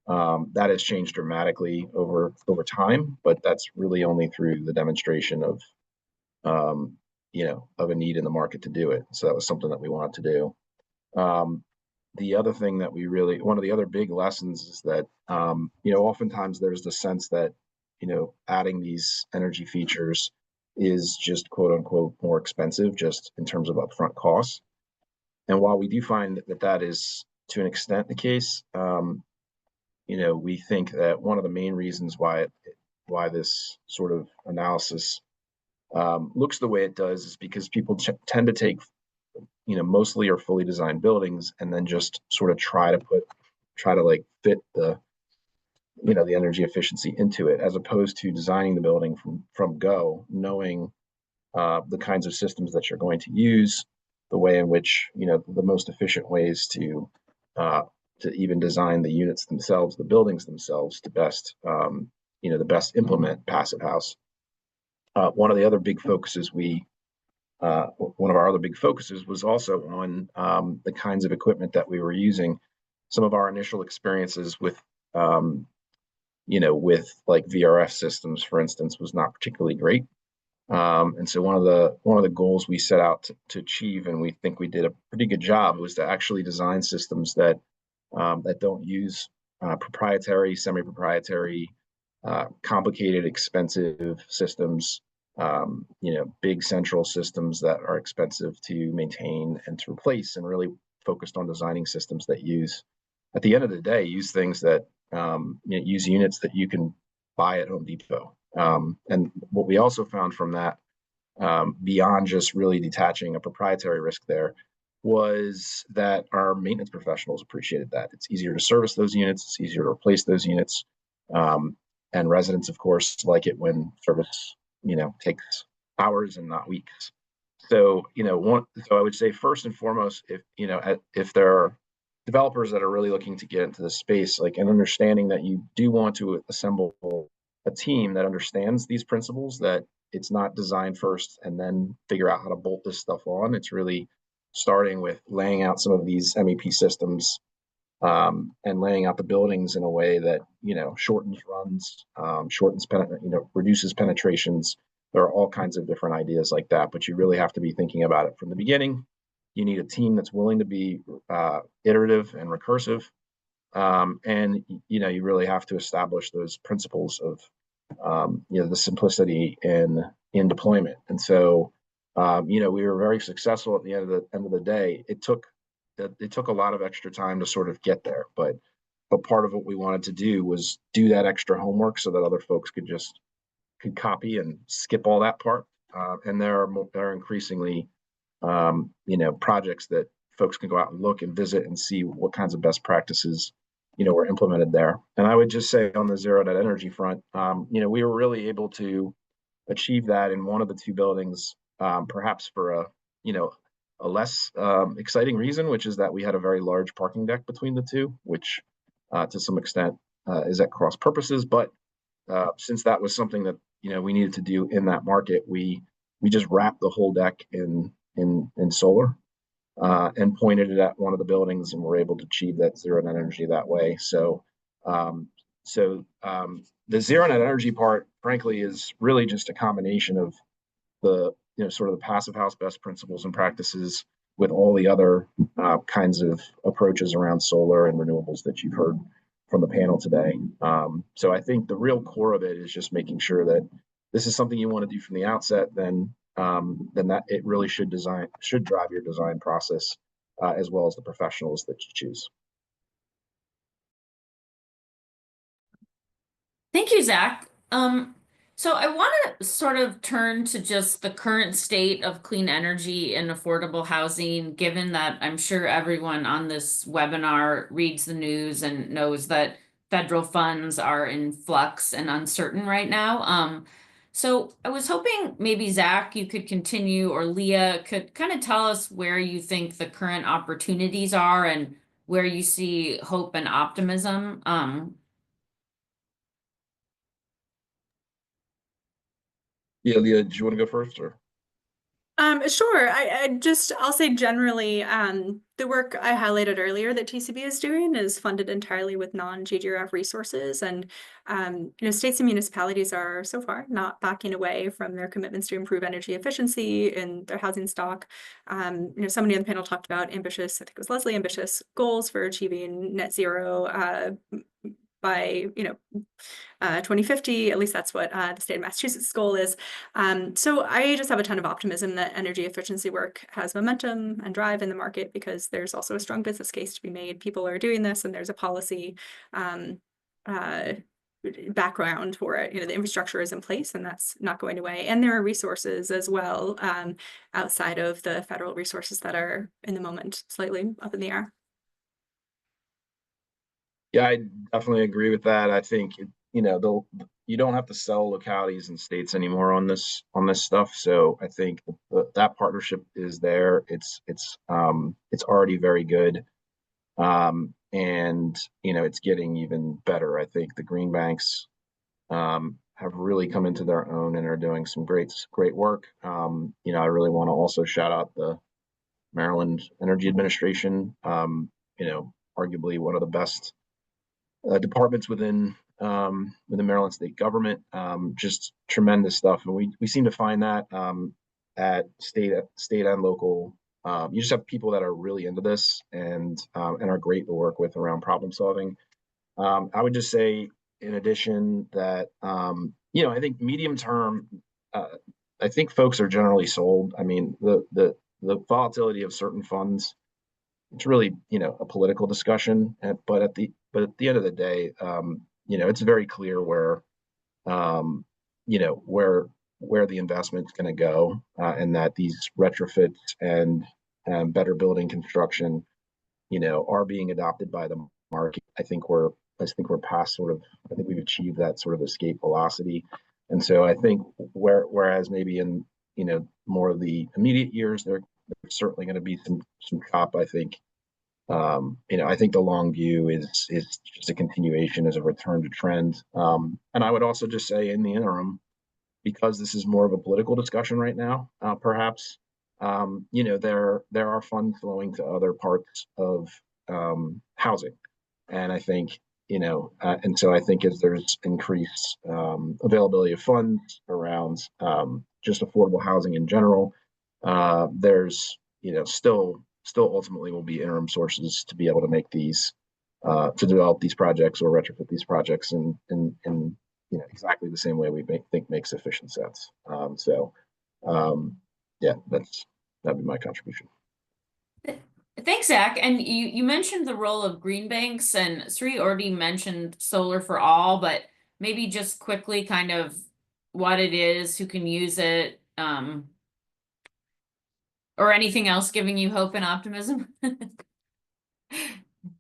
That has changed dramatically over time, but that's really only through the demonstration of a need in the market to do it. So that was something that we wanted to do. The other thing that one of the other big lessons is that, oftentimes there's the sense that, adding these energy features is just quote unquote more expensive just in terms of upfront costs. And while we do find that that is to an extent the case, we think that one of the main reasons why this sort of analysis looks the way it does is because people tend to take, mostly or fully designed buildings and then just sort of try to like fit the energy efficiency into it, as opposed to designing the building from go, knowing the kinds of systems that you're going to use, the way in which, the most efficient ways to even design the units themselves, the buildings themselves, to best, the best implement Passive House. One of our other big focuses was also on the kinds of equipment that we were using. Some of our initial experiences with like VRF systems, for instance, was not particularly great. And so one of the goals we set out to achieve, and we think we did a pretty good job, was to actually design systems that don't use proprietary, semi-proprietary, complicated, expensive systems, big central systems that are expensive to maintain and to replace, and really focused on designing systems that at the end of the day, use things that use units that you can buy at Home Depot. And what we also found from that, beyond just really detaching a proprietary risk there, was that our maintenance professionals appreciated that. It's easier to service those units, it's easier to replace those units. And residents, of course, like it when service, takes hours and not weeks. So, so I would say first and foremost, if there are developers that are really looking to get into the space, like, and understanding that you do want to assemble a team that understands these principles, that it's not design first and then figure out how to bolt this stuff on. It's really starting with laying out some of these MEP systems, and laying out the buildings in a way that, shortens runs, reduces penetrations. There are all kinds of different ideas like that, but you really have to be thinking about it from the beginning. You need a team that's willing to be iterative and recursive. And, you really have to establish those principles of, the simplicity in deployment. And so, we were very successful at the end of the day. It took a lot of extra time to sort of get there, but part of what we wanted to do was do that extra homework so that other folks could copy and skip all that part. And there are increasingly, projects that folks can go out and look and visit and see what kinds of best practices, were implemented there. And I would just say on the zero net energy front, we were really able to achieve that in one of the two buildings, perhaps for a less exciting reason, which is that we had a very large parking deck between the two, which to some extent is at cross purposes. But since that was something that we needed to do in that market, we just wrapped the whole deck in solar, and pointed it at one of the buildings, and were able to achieve that zero net energy that way. So the zero net energy part, frankly, is really just a combination of the sort of the Passive House best principles and practices with all the other kinds of approaches around solar and renewables that you've heard from the panel today. So I think the real core of it is just making sure that this is something you want to do from the outset, then that it really should drive your design process, as well as the professionals that you choose. Thank you, Zach. So I want to sort of turn to just the current state of clean energy and affordable housing, given that I'm sure everyone on this webinar reads the news and knows that federal funds are in flux and uncertain right now. So I was hoping maybe Zach, you could continue, or Leah could kind of tell us where you think the current opportunities are and where you see hope and optimism. Yeah, Leah, do you want to go first, or? Sure. I'll say generally, the work I highlighted earlier that TCB is doing is funded entirely with non-GGRF resources, and states and municipalities are so far not backing away from their commitments to improve energy efficiency in their housing stock. Somebody on the panel talked about ambitious, I think it was Leslie, ambitious goals for achieving net zero by 2050. At least that's what the state of Massachusetts goal is. So I just have a ton of optimism that energy efficiency work has momentum and drive in the market, because there's also a strong business case to be made. People are doing this, and there's a policy background for it. The infrastructure is in place, and that's not going away. And there are resources as well, outside of the federal resources that are in the moment slightly up in the air. Yeah, I definitely agree with that. I think, you don't have to sell localities and states anymore on this stuff. So I think that partnership is there. It's already very good. And it's getting even better. I think the green banks have really come into their own and are doing some great work. I really want to also shout out the Maryland Energy Administration. Arguably one of the best departments within the Maryland state government. Just tremendous stuff, and we seem to find that at state and local. You just have people that are really into this and are great to work with around problem solving. I would just say, in addition, that I think medium term, I think folks are generally sold. I mean, the volatility of certain funds, it's really a political discussion, but at the end of the day, it's very clear where where the investment's going to go, and that these retrofits and better building construction are being adopted by the market. I think we're past I think we've achieved that sort of escape velocity. And so I think whereas maybe in more of the immediate years, there's certainly going to be some chop. I think I think the long view is just a continuation, as a return to trend. And I would also just say, in the interim, because this is more of a political discussion right now, perhaps there are funds flowing to other parts of housing, and I think and so I think as there's increased availability of funds around just affordable housing in general, there's still ultimately will be interim sources to be able to make these to develop these projects or retrofit these projects in exactly the same way we think makes sufficient sense. Yeah, that'd be my contribution. Thanks, Zach. And you mentioned the role of green banks, and Sri already mentioned Solar for All, but maybe just quickly kind of what it is, who can use it, or anything else giving you hope and optimism.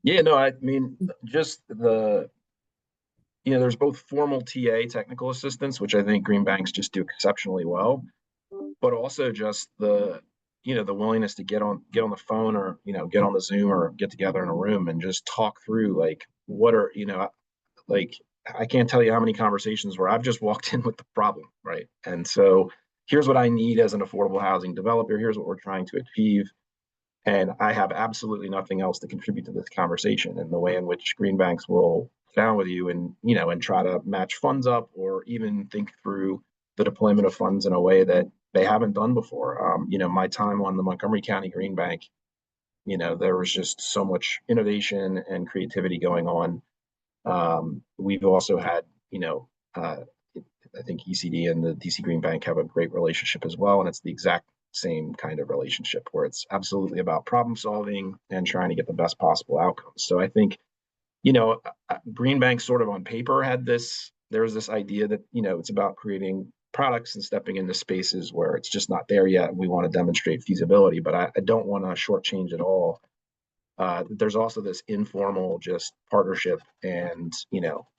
Yeah, no, I mean, just there's both formal TA, technical assistance, which I think green banks just do exceptionally well, but also just the willingness to get on the phone, or get on the Zoom, or get together in a room and just talk through, like, what are like, I can't tell you how many conversations where I've just walked in with the problem, right? And so here's what I need as an affordable housing developer. Here's what we're trying to achieve. And I have absolutely nothing else to contribute to this conversation. And the way in which green banks will sit down with you and and try to match funds up, or even think through the deployment of funds in a way that they haven't done before. My time on the Montgomery County Green Bank, there was just so much innovation and creativity going on. We've also had, I think ECD and the DC Green Bank have a great relationship as well. And it's the exact same kind of relationship, where it's absolutely about problem solving and trying to get the best possible outcomes. So I think, green banks sort of on paper there was this idea that, it's about creating products and stepping into spaces where it's just not there yet. We want to demonstrate feasibility, but I don't want to shortchange at all. There's also this informal just partnership and,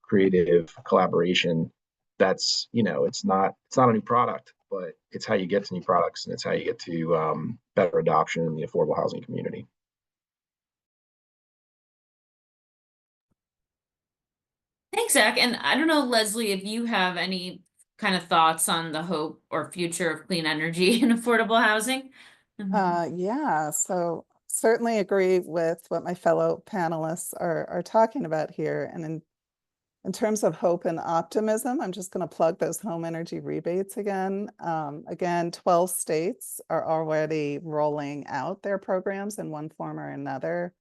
creative collaboration. That's, it's not a new product, but it's how you get to new products, and it's how you get to better adoption in the affordable housing community. Thanks, Zach. And I don't know, Leslie, if you have any kind of thoughts on the hope or future of clean energy and affordable housing. Yeah, so certainly agree with what my fellow panelists are talking about here. And in terms of hope and optimism, I'm just going to plug those home energy rebates again. Again, 12 states are already rolling out their programs in one form or another.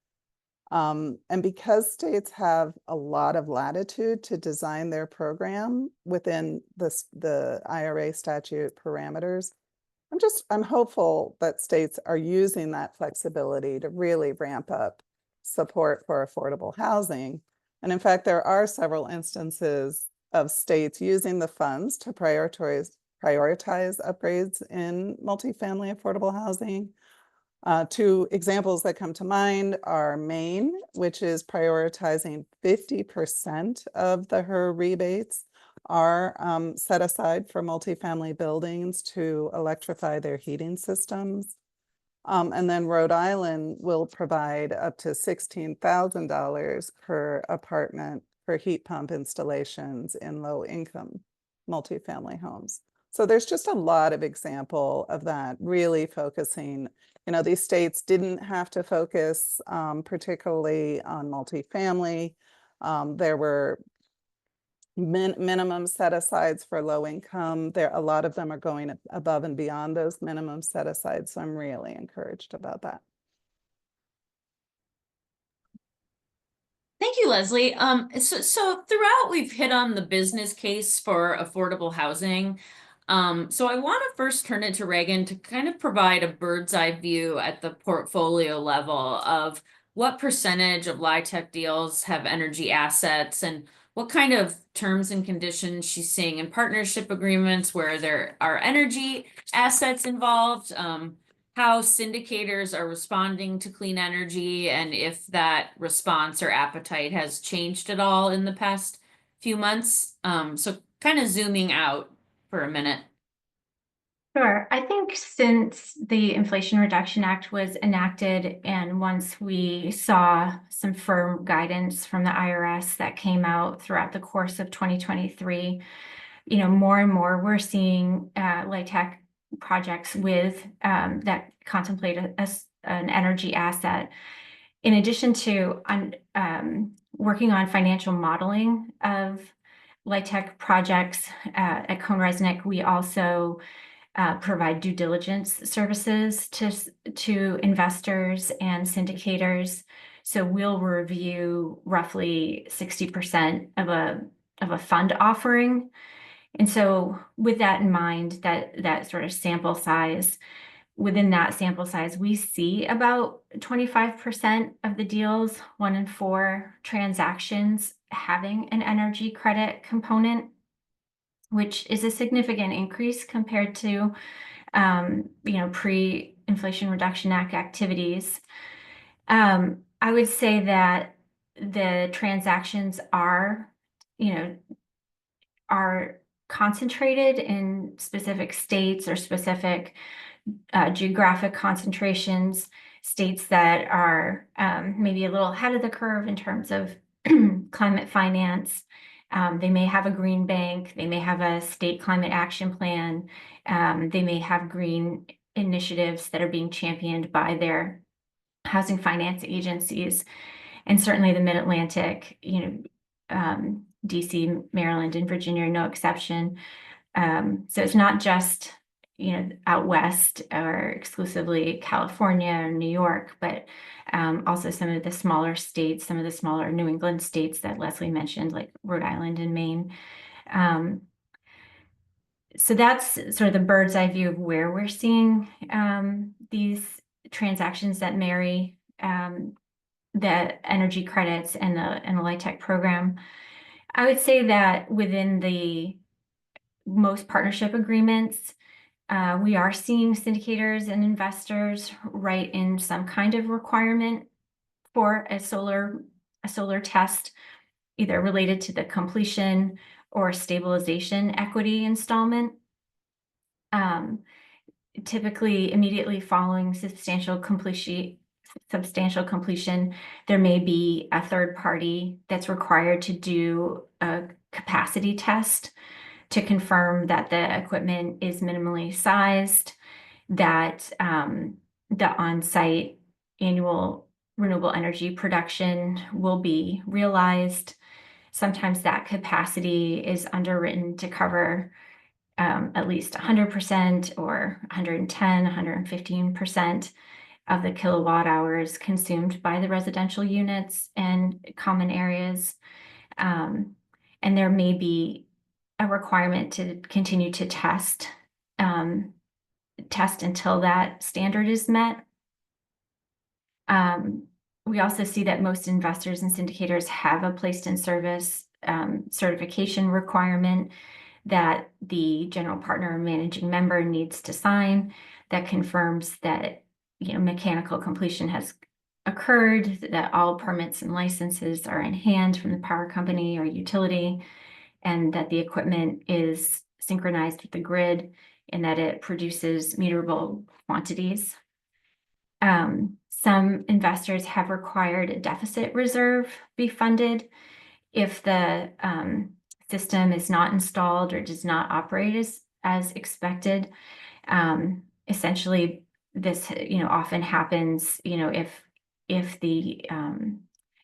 And because states have a lot of latitude to design their program within the IRA statute parameters, I'm hopeful that states are using that flexibility to really ramp up support for affordable housing. And in fact, there are several instances of states using the funds to prioritize upgrades in multifamily affordable housing. Two examples that come to mind are Maine, which is prioritizing 50% of the HER rebates are set aside for multifamily buildings to electrify their heating systems. And then Rhode Island will provide up to $16,000 per apartment for heat pump installations in low-income multifamily homes. So there's just a lot of example of that, really focusing, these states didn't have to focus particularly on multifamily. There were minimum set-asides for low income. A lot of them are going above and beyond those minimum set-asides. So I'm really encouraged about that. Thank you, Leslie. So throughout we've hit on the business case for affordable housing. So I want to first turn it to Reagan to kind of provide a bird's eye view at the portfolio level of what percentage of LIHTC deals have energy assets and what kind of terms and conditions she's seeing in partnership agreements where there are energy assets involved, how syndicators are responding to clean energy, and if that response or appetite has changed at all in the past few months. So kind of zooming out for a minute. Sure. I think since the Inflation Reduction Act was enacted, and once we saw some firm guidance from the IRS that came out throughout the course of 2023, more and more we're seeing LIHTC projects with that contemplate an energy asset. In addition to working on financial modeling of LIHTC projects at CohnReznick, we also provide due diligence services to investors and syndicators. So we'll review roughly 60% of a fund offering. And so with that in mind, that sort of sample size, within that sample size, we see about 25% of the deals, 1 in 4 transactions, having an energy credit component, which is a significant increase compared to, pre-Inflation Reduction Act activities. I would say that the transactions are concentrated in specific states or specific geographic concentrations, states that are maybe a little ahead of the curve in terms of climate finance. They may have a green bank, they may have a state climate action plan, they may have green initiatives that are being championed by their housing finance agencies, and certainly the Mid-Atlantic, DC, Maryland, and Virginia are no exception. So it's not just out west or exclusively California or New York, but also some of the smaller states, some of the smaller New England states that Leslie mentioned, like Rhode Island and Maine. So that's sort of the bird's eye view of where we're seeing these transactions that marry the energy credits and the LIHTC program. I would say that within the most partnership agreements, we are seeing syndicators and investors write in some kind of requirement for a solar test, either related to the completion or stabilization equity installment. Typically, immediately following substantial completion, there may be a third party that's required to do a capacity test to confirm that the equipment is minimally sized, that the on-site annual renewable energy production will be realized. Sometimes that capacity is underwritten to cover at least 100% or 110, 115%. of the kilowatt hours consumed by the residential units and common areas. And there may be a requirement to continue to test until that standard is met. We also see that most investors and syndicators have a placed in service certification requirement that the general partner or managing member needs to sign that confirms that mechanical completion has occurred, that all permits and licenses are in hand from the power company or utility, and that the equipment is synchronized with the grid and that it produces meterable quantities. Some investors have required a deficit reserve be funded if the system is not installed or does not operate as expected. Essentially, this often happens if the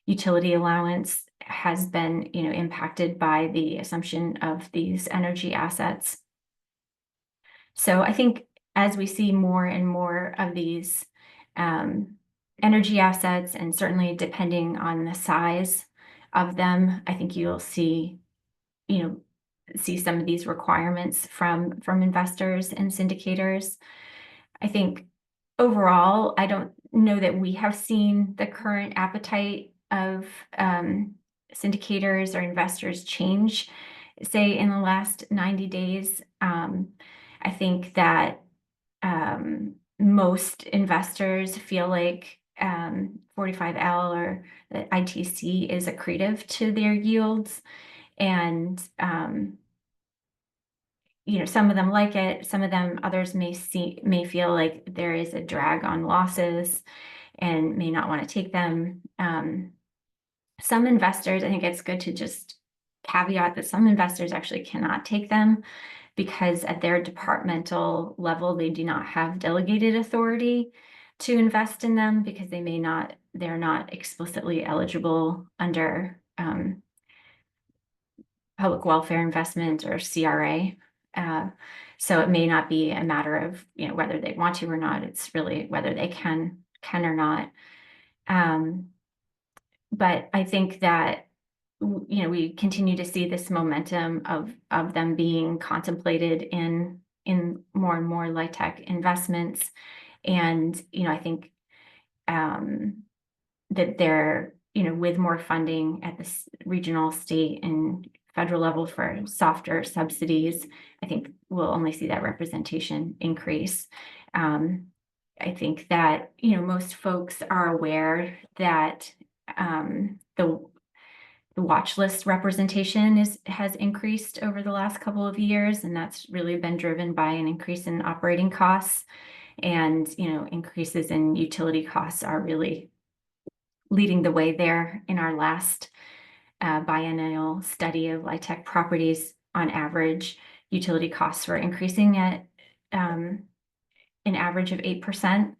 utility allowance has been impacted by the assumption of these energy assets. So I think as we see more and more of these energy assets, and certainly depending on the size of them, I think you'll see some of these requirements from investors and syndicators. I think overall, I don't know that we have seen the current appetite of syndicators or investors change, say, in the last 90 days. I think that most investors feel like 45L or the ITC is accretive to their yields. And some of them like it, others may feel like there is a drag on losses and may not want to take them. Some investors, I think it's good to just caveat that some investors actually cannot take them because at their departmental level, they do not have delegated authority to invest in them because they're not explicitly eligible under public welfare investment or CRA. So it may not be a matter of whether they want to or not. It's really whether they can or not. But I think that we continue to see this momentum of them being contemplated in more and more LIHTC investments, and I think that they're with more funding at the regional, state, and federal level for softer subsidies, I think we'll only see that representation increase. I think that most folks are aware that the watch list representation has increased over the last couple of years, and that's really been driven by an increase in operating costs, and increases in utility costs are really leading the way there. In our last biennial study of LIHTC properties, on average, utility costs were increasing at an average of 8%,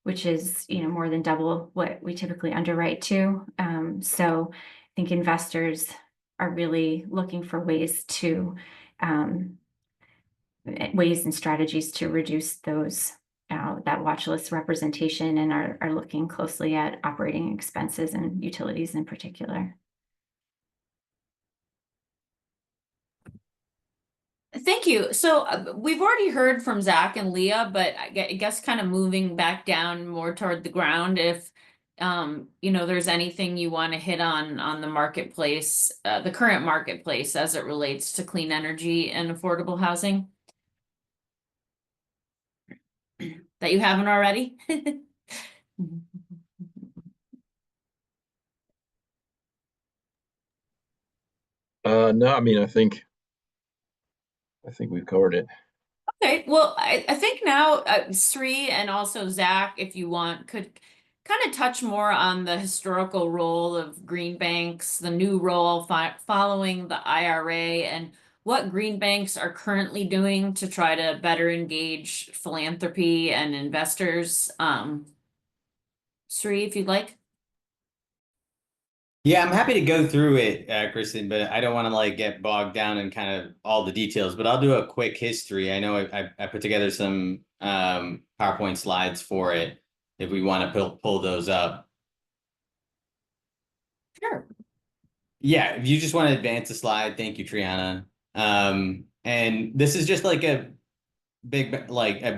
which is more than double what we typically underwrite to. So I think investors are really looking for ways and strategies to reduce those that watch list representation, and are looking closely at operating expenses and utilities in particular. Thank you. So we've already heard from Zach and Leah, but I guess kind of moving back down more toward the ground, if there's anything you want to hit on the marketplace, the current marketplace as it relates to clean energy and affordable housing that you haven't already. No, I mean, I think we've covered it. Okay, well, I think now Sri and also Zach, if you want, could kind of touch more on the historical role of green banks, the new role following the IRA, and what green banks are currently doing to try to better engage philanthropy and investors. Sri, if you'd like. Yeah, I'm happy to go through it, Kristen, but I don't want to get bogged down in kind of all the details, but I'll do a quick history. I know I put together some PowerPoint slides for it. if we want to pull those up. Sure. Yeah, if you just want to advance the slide, thank you, Triana. And this is just like a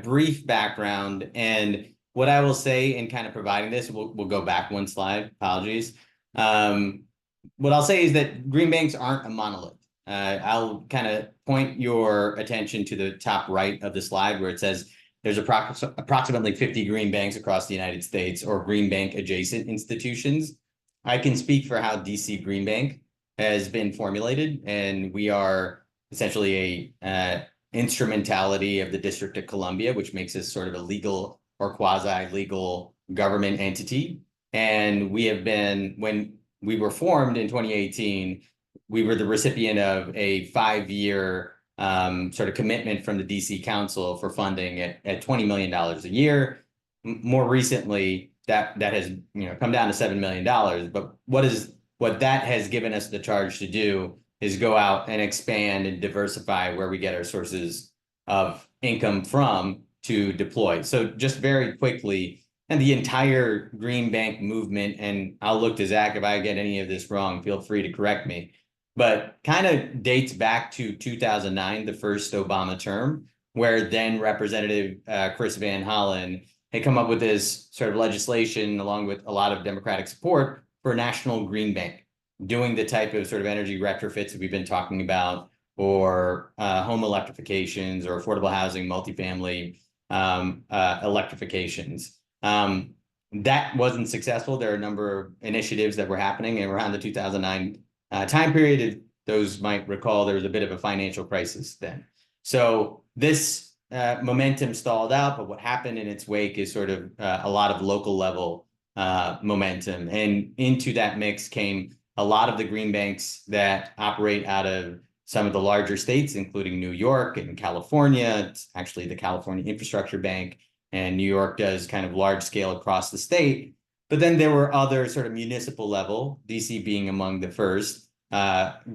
brief background. And what I will say in kind of providing this, we'll go back one slide, apologies. What I'll say is that green banks aren't a monolith. I'll kind of point your attention to the top right of the slide where it says there's approximately 50 green banks across the United States or green bank adjacent institutions. I can speak for how DC Green Bank has been formulated, and we are essentially a instrumentality of the District of Columbia, which makes us sort of a legal or quasi-legal government entity. And we have been, when we were formed in 2018, we were the recipient of a 5-year sort of commitment from the DC Council for funding at $20 million a year. More recently, that has come down to $7 million. But what that has given us the charge to do is go out and expand and diversify where we get our sources of income from to deploy. So just very quickly, and the entire green bank movement, and I'll look to Zach if I get any of this wrong, feel free to correct me, but kind of dates back to 2009, the first Obama term, where then Representative Chris Van Hollen had come up with this sort of legislation along with a lot of Democratic support for a national green bank, doing the type of sort of energy retrofits that we've been talking about, or home electrifications, or affordable housing, multifamily electrifications. That wasn't successful. There are a number of initiatives that were happening around the 2009 time period. Those might recall there was a bit of a financial crisis then. So this momentum stalled out, but what happened in its wake is sort of a lot of local level momentum. And into that mix came a lot of the green banks that operate out of some of the larger states, including New York and California. It's actually the California Infrastructure Bank, and New York does kind of large scale across the state. But then there were other sort of municipal level, DC being among the first,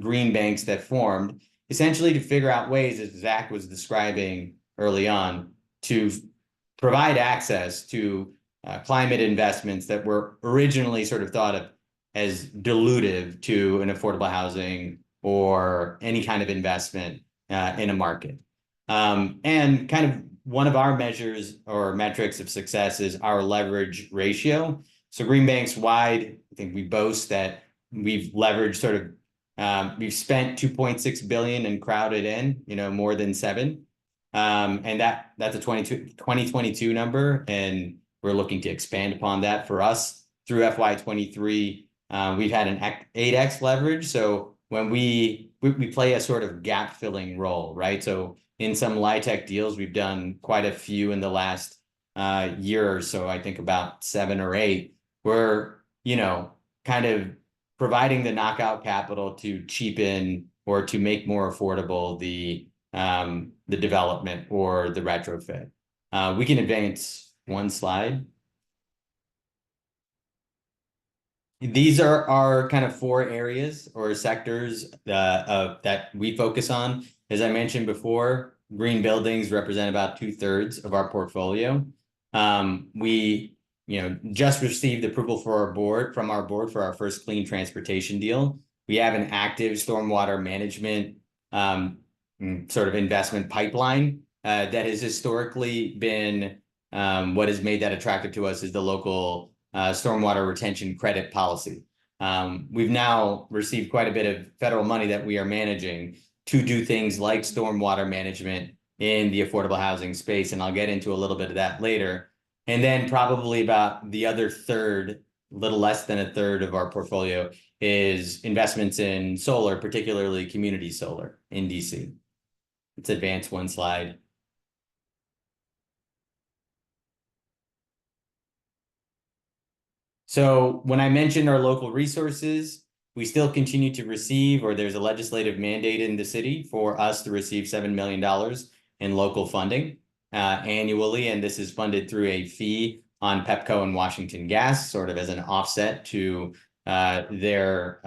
green banks that formed, essentially to figure out ways, as Zach was describing early on, to provide access to climate investments that were originally sort of thought of as dilutive to an affordable housing or any kind of investment in a market. And kind of one of our measures or metrics of success is our leverage ratio. So green banks wide, I think we boast that we've leveraged sort of, we've spent 2.6 billion and crowded in, more than 7. And that's a 2022 number, and we're looking to expand upon that. For us through FY23. We've had an 8x leverage. So when we play a sort of gap filling role, right? So in some LIHTC deals, we've done quite a few in the last year or so, I think about 7 or 8, we're, kind of providing the knockout capital to cheapen or to make more affordable the development or the retrofit. We can advance one slide. These are our kind of 4 areas or sectors that we focus on. As I mentioned before, green buildings represent about 2/3 of our portfolio. We just received approval from our board for our first clean transportation deal. We have an active stormwater management sort of investment pipeline that has historically been what has made that attractive to us is the local stormwater retention credit policy. We've now received quite a bit of federal money that we are managing to do things like stormwater management in the affordable housing space, and I'll get into a little bit of that later. And then probably about the other third, a little less than a third of our portfolio is investments in solar, particularly community solar in DC. Let's advance one slide. So when I mentioned our local resources, we still continue to receive, or there's a legislative mandate in the city for us to receive $7 million in local funding annually. And this is funded through a fee on Pepco and Washington Gas, sort of as an offset to their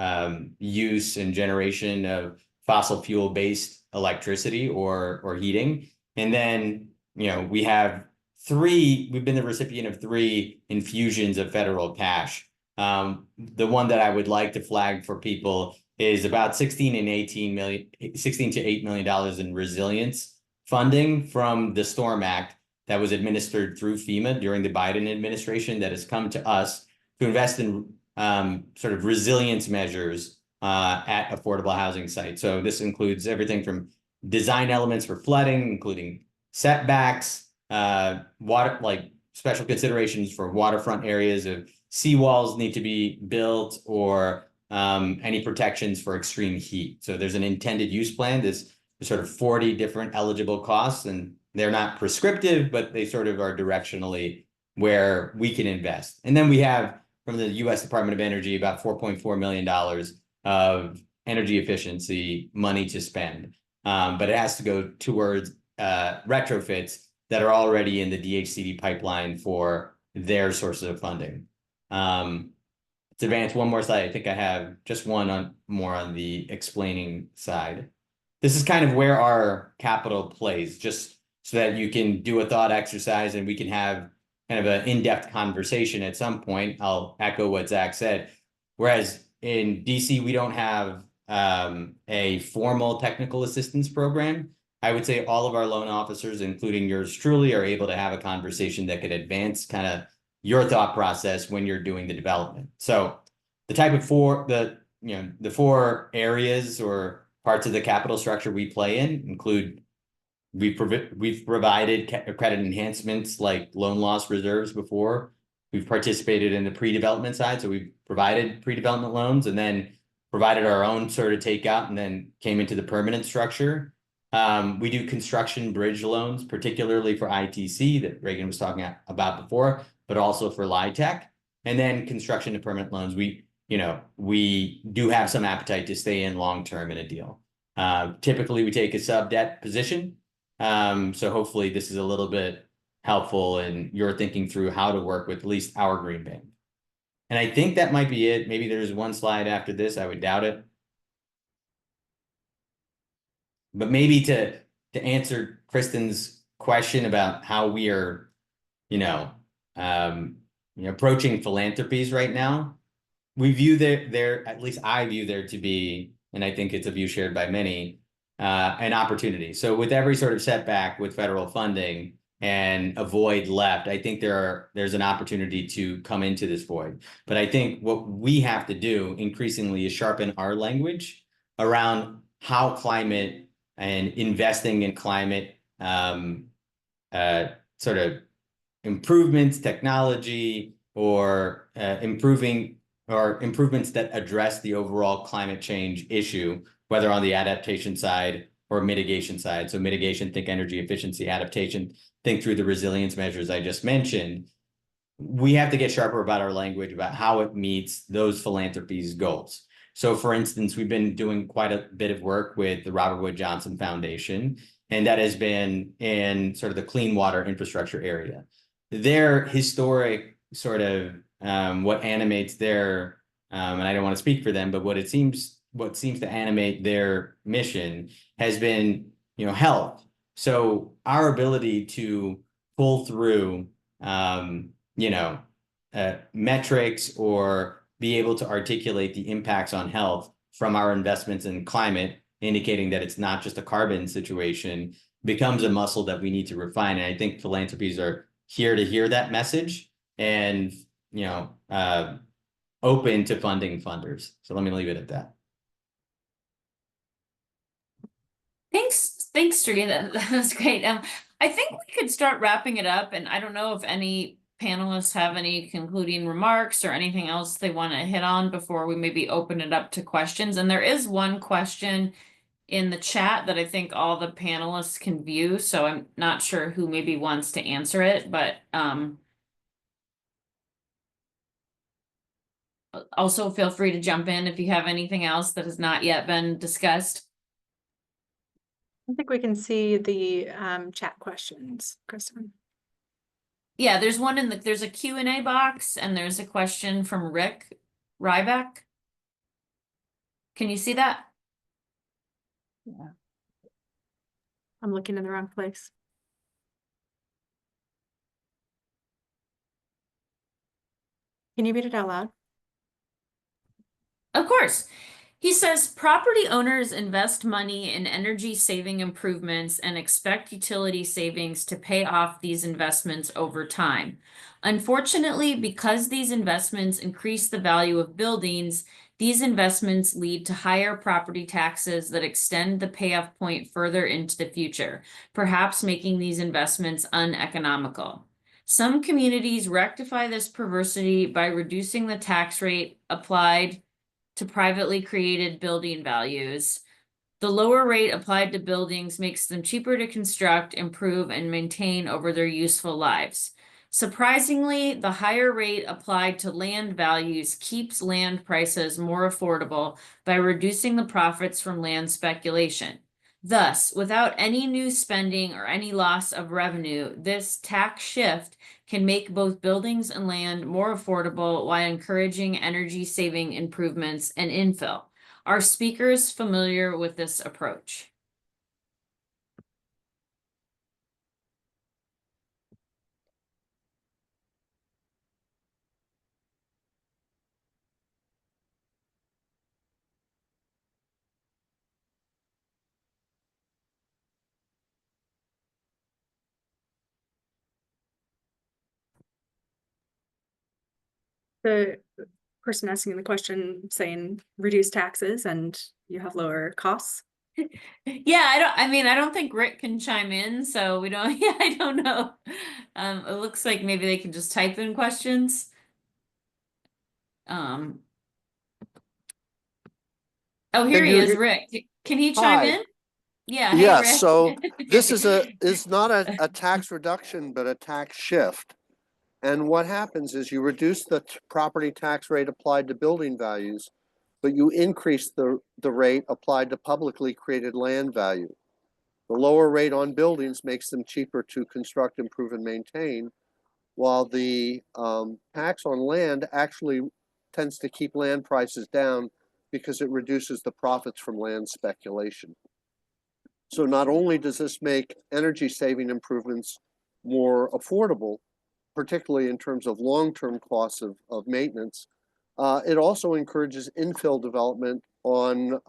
use and generation of fossil fuel-based electricity or heating. And then, we have we've been the recipient of 3 infusions of federal cash. The one that I would like to flag for people is about 16 to $8 million in resilience funding from the Storm Act that was administered through FEMA during the Biden administration that has come to us to invest in sort of resilience measures at affordable housing sites. So this includes everything from design elements for flooding, including setbacks, water, like special considerations for waterfront areas of seawalls need to be built, or any protections for extreme heat. So there's an intended use plan. There's sort of 40 different eligible costs, and they're not prescriptive, but they sort of are directionally where we can invest. And then we have from the U.S. Department of Energy about $4.4 million of energy efficiency money to spend. But it has to go towards retrofits that are already in the DHCD pipeline for their sources of funding. Let's advance one more slide. I think I have just one more on the explaining side. This is kind of where our capital plays, just so that you can do a thought exercise and we can have kind of an in-depth conversation at some point. I'll echo what Zach said. Whereas in DC, we don't have a formal technical assistance program. I would say all of our loan officers, including yours truly, are able to have a conversation that could advance kind of your thought process when you're doing the development. So the type of the 4 areas or parts of the capital structure we play in include we've provided credit enhancements like loan loss reserves before. We've participated in the pre-development side, so we've provided pre-development loans and then provided our own sort of takeout and then came into the permanent structure. We do construction bridge loans, particularly for ITC that Reagan was talking about before, but also for LIHTC. And then construction to permanent loans, we do have some appetite to stay in long-term in a deal. Typically, we take a sub-debt position. So hopefully this is a little bit helpful in your thinking through how to work with at least our green bank. And I think that might be it. Maybe there's one slide after this. I would doubt it. But maybe to answer Kristen's question about how we are, approaching philanthropies right now, we view there, at least I view there to be, and I think it's a view shared by many, an opportunity. So with every sort of setback with federal funding and a void left, I think there's an opportunity to come into this void. But I think what we have to do increasingly is sharpen our language around how climate and investing in climate sort of improvements, technology, or improvements that address the overall climate change issue, whether on the adaptation side or mitigation side. So mitigation, think energy efficiency, adaptation, think through the resilience measures I just mentioned. We have to get sharper about our language about how it meets those philanthropies goals. So for instance, we've been doing quite a bit of work with the Robert Wood Johnson Foundation, and that has been in sort of the clean water infrastructure area. Their historic sort of what animates their, and I don't want to speak for them, but what seems to animate their mission has been, health. So our ability to pull through, metrics or be able to articulate the impacts on health from our investments in climate, indicating that it's not just a carbon situation, becomes a muscle that we need to refine. And I think philanthropies are here to hear that message and, open to funding funders. So let me leave it at that. Thanks, Sri. That was great. I think we could start wrapping it up, and I don't know if any panelists have any concluding remarks or anything else they want to hit on before we maybe open it up to questions. And there is one question in the chat that I think all the panelists can view, so I'm not sure who maybe wants to answer it, but also feel free to jump in if you have anything else that has not yet been discussed. I think we can see the chat questions, Kristen. Yeah, there's one there's a Q&A box, and there's a question from Rick Ryback. Can you see that? Yeah. I'm looking in the wrong place. Can you read it out loud? Of course. He says property owners invest money in energy saving improvements and expect utility savings to pay off these investments over time. Unfortunately, because these investments increase the value of buildings, these investments lead to higher property taxes that extend the payoff point further into the future, perhaps making these investments uneconomical. Some communities rectify this perversity by reducing the tax rate applied to privately created building values. The lower rate applied to buildings makes them cheaper to construct, improve, and maintain over their useful lives. Surprisingly, the higher rate applied to land values keeps land prices more affordable by reducing the profits from land speculation. Thus, without any new spending or any loss of revenue, this tax shift can make both buildings and land more affordable while encouraging energy saving improvements and infill. Are speakers familiar with this approach? The person asking the question saying reduce taxes and you have lower costs. Yeah, I don't think Rick can chime in, so we don't, yeah, I don't know. It looks like maybe they can just type in questions. Oh, here he is, Rick. Can he chime in? Yeah, hey, Yes, Rick. so this is not a tax reduction, but a tax shift. And what happens is you reduce the property tax rate applied to building values, but you increase the rate applied to publicly created land value. The lower rate on buildings makes them cheaper to construct, improve, and maintain, while the tax on land actually tends to keep land prices down because it reduces the profits from land speculation. So not only does this make energy saving improvements more affordable, particularly in terms of long-term costs of maintenance, it also encourages infill development on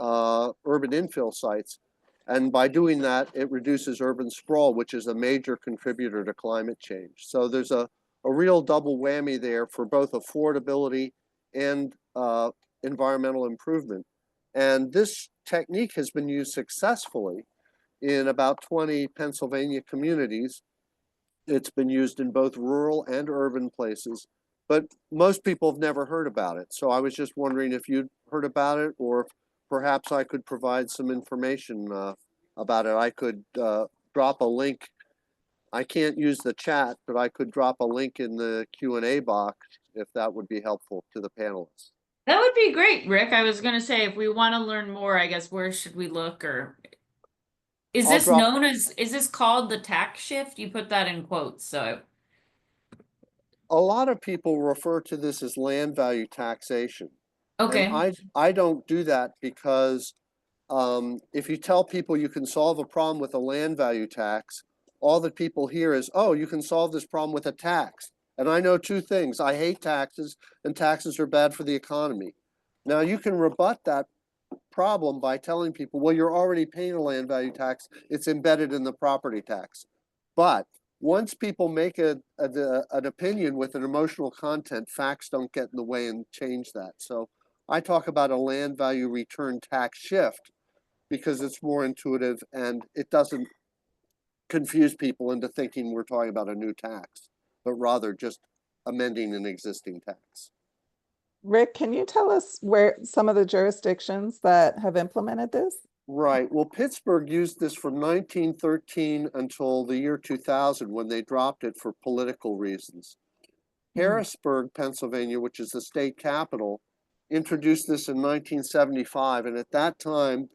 urban infill sites. And by doing that, it reduces urban sprawl, which is a major contributor to climate change. So there's a real double whammy there for both affordability and environmental improvement. And this technique has been used successfully in about 20 Pennsylvania communities. It's been used in both rural and urban places, but most people have never heard about it. So I was just wondering if you'd heard about it, or if perhaps I could provide some information about it. I could drop a link. I can't use the chat, but I could drop a link in the Q&A box if that would be helpful to the panelists. That would be great, Rick. I was gonna say, if we want to learn more, I guess, where should we look? Or is I'll this drop- known as, is this called the tax shift? You put that in quotes, so. A lot of people refer to this as land value taxation. Okay. And I don't do that because if you tell people you can solve a problem with a land value tax, all that people hear is, oh, you can solve this problem with a tax. And I know two things. I hate taxes, and taxes are bad for the economy. Now, you can rebut that problem by telling people, well, you're already paying a land value tax. It's embedded in the property tax. But once people make an opinion with an emotional content, facts don't get in the way and change that. So I talk about a land value return tax shift because it's more intuitive and it doesn't confuse people into thinking we're talking about a new tax, but rather just amending an existing tax. Rick, can you tell us where some of the jurisdictions that have implemented this? Right. Well, Pittsburgh used this from 1913 until the year 2000 when they dropped it for political reasons. Harrisburg, Pennsylvania, which is the state capital, introduced this in 1975. And at that time,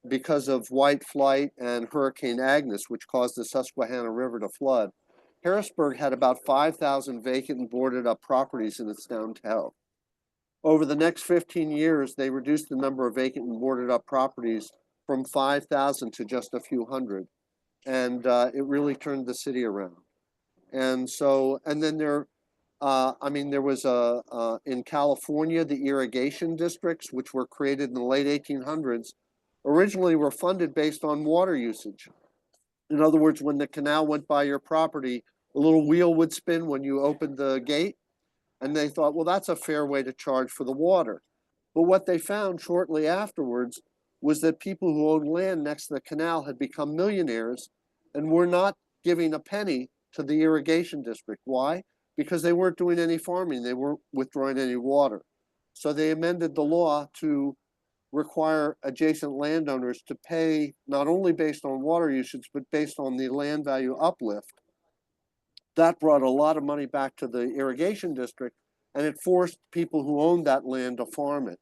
because of white flight and Hurricane Agnes, which caused the Susquehanna River to flood, Harrisburg had about 5,000 vacant and boarded up properties in its downtown. Over the next 15 years, they reduced the number of vacant and boarded up properties from 5,000 to just a few hundred. And it really turned the city around. And so, and then I mean, there was in California, the irrigation districts, which were created in the late 1800s, originally were funded based on water usage. In other words, when the canal went by your property, a little wheel would spin when you opened the gate. And they thought, well, that's a fair way to charge for the water. But what they found shortly afterwards was that people who owned land next to the canal had become millionaires and were not giving a penny to the irrigation district. Why? Because they weren't doing any farming, they weren't withdrawing any water. So they amended the law to require adjacent landowners to pay not only based on water usage, but based on the land value uplift. That brought a lot of money back to the irrigation district, and it forced people who owned that land to farm it.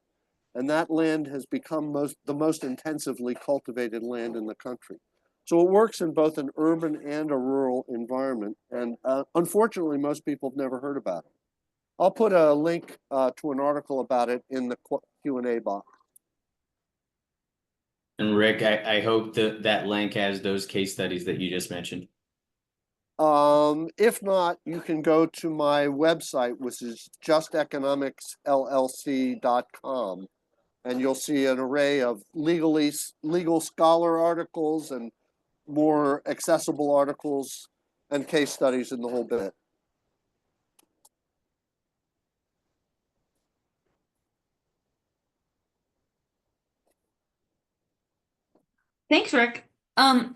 And that land has become the most intensively cultivated land in the country. So it works in both an urban and a rural environment. And unfortunately, most people have never heard about it. I'll put a link to an article about it in the Q&A box. And Rick, I hope that that link has those case studies that you just mentioned. If not, you can go to my website, which is justeconomicsllc.com, and you'll see an array of legal scholar articles and more accessible articles and case studies in the whole bit. Thanks, Rick. I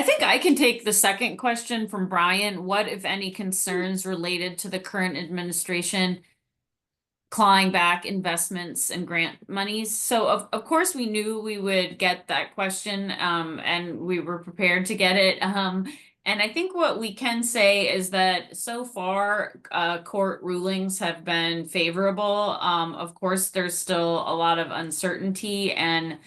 think I can take the second question from Brian. What, if any, concerns related to the current administration clawing back investments and grant monies? So of course we knew we would get that question, and we were prepared to get it. And I think what we can say is that so far, court rulings have been favorable. Of course, there's still a lot of uncertainty, and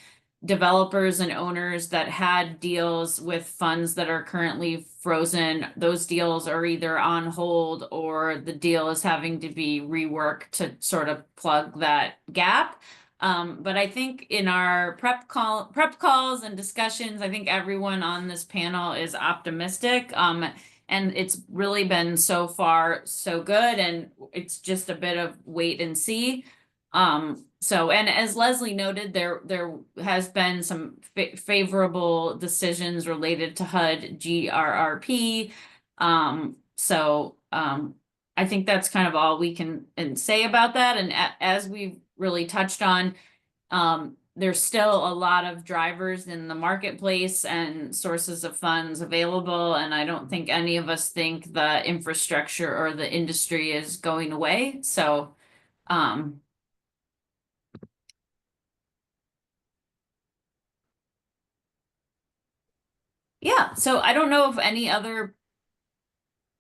developers and owners that had deals with funds that are currently frozen, those deals are either on hold or the deal is having to be reworked to sort of plug that gap. But I think in our prep calls and discussions, I think everyone on this panel is optimistic. And it's really been so far so good, and it's just a bit of wait and see. So, and as Leslie noted, there has been some favorable decisions related to HUD GRRP. I think that's kind of all we can say about that. And as we've really touched on, there's still a lot of drivers in the marketplace and sources of funds available. And I don't think any of us think the infrastructure or the industry is going away. So, yeah, so I don't know if any other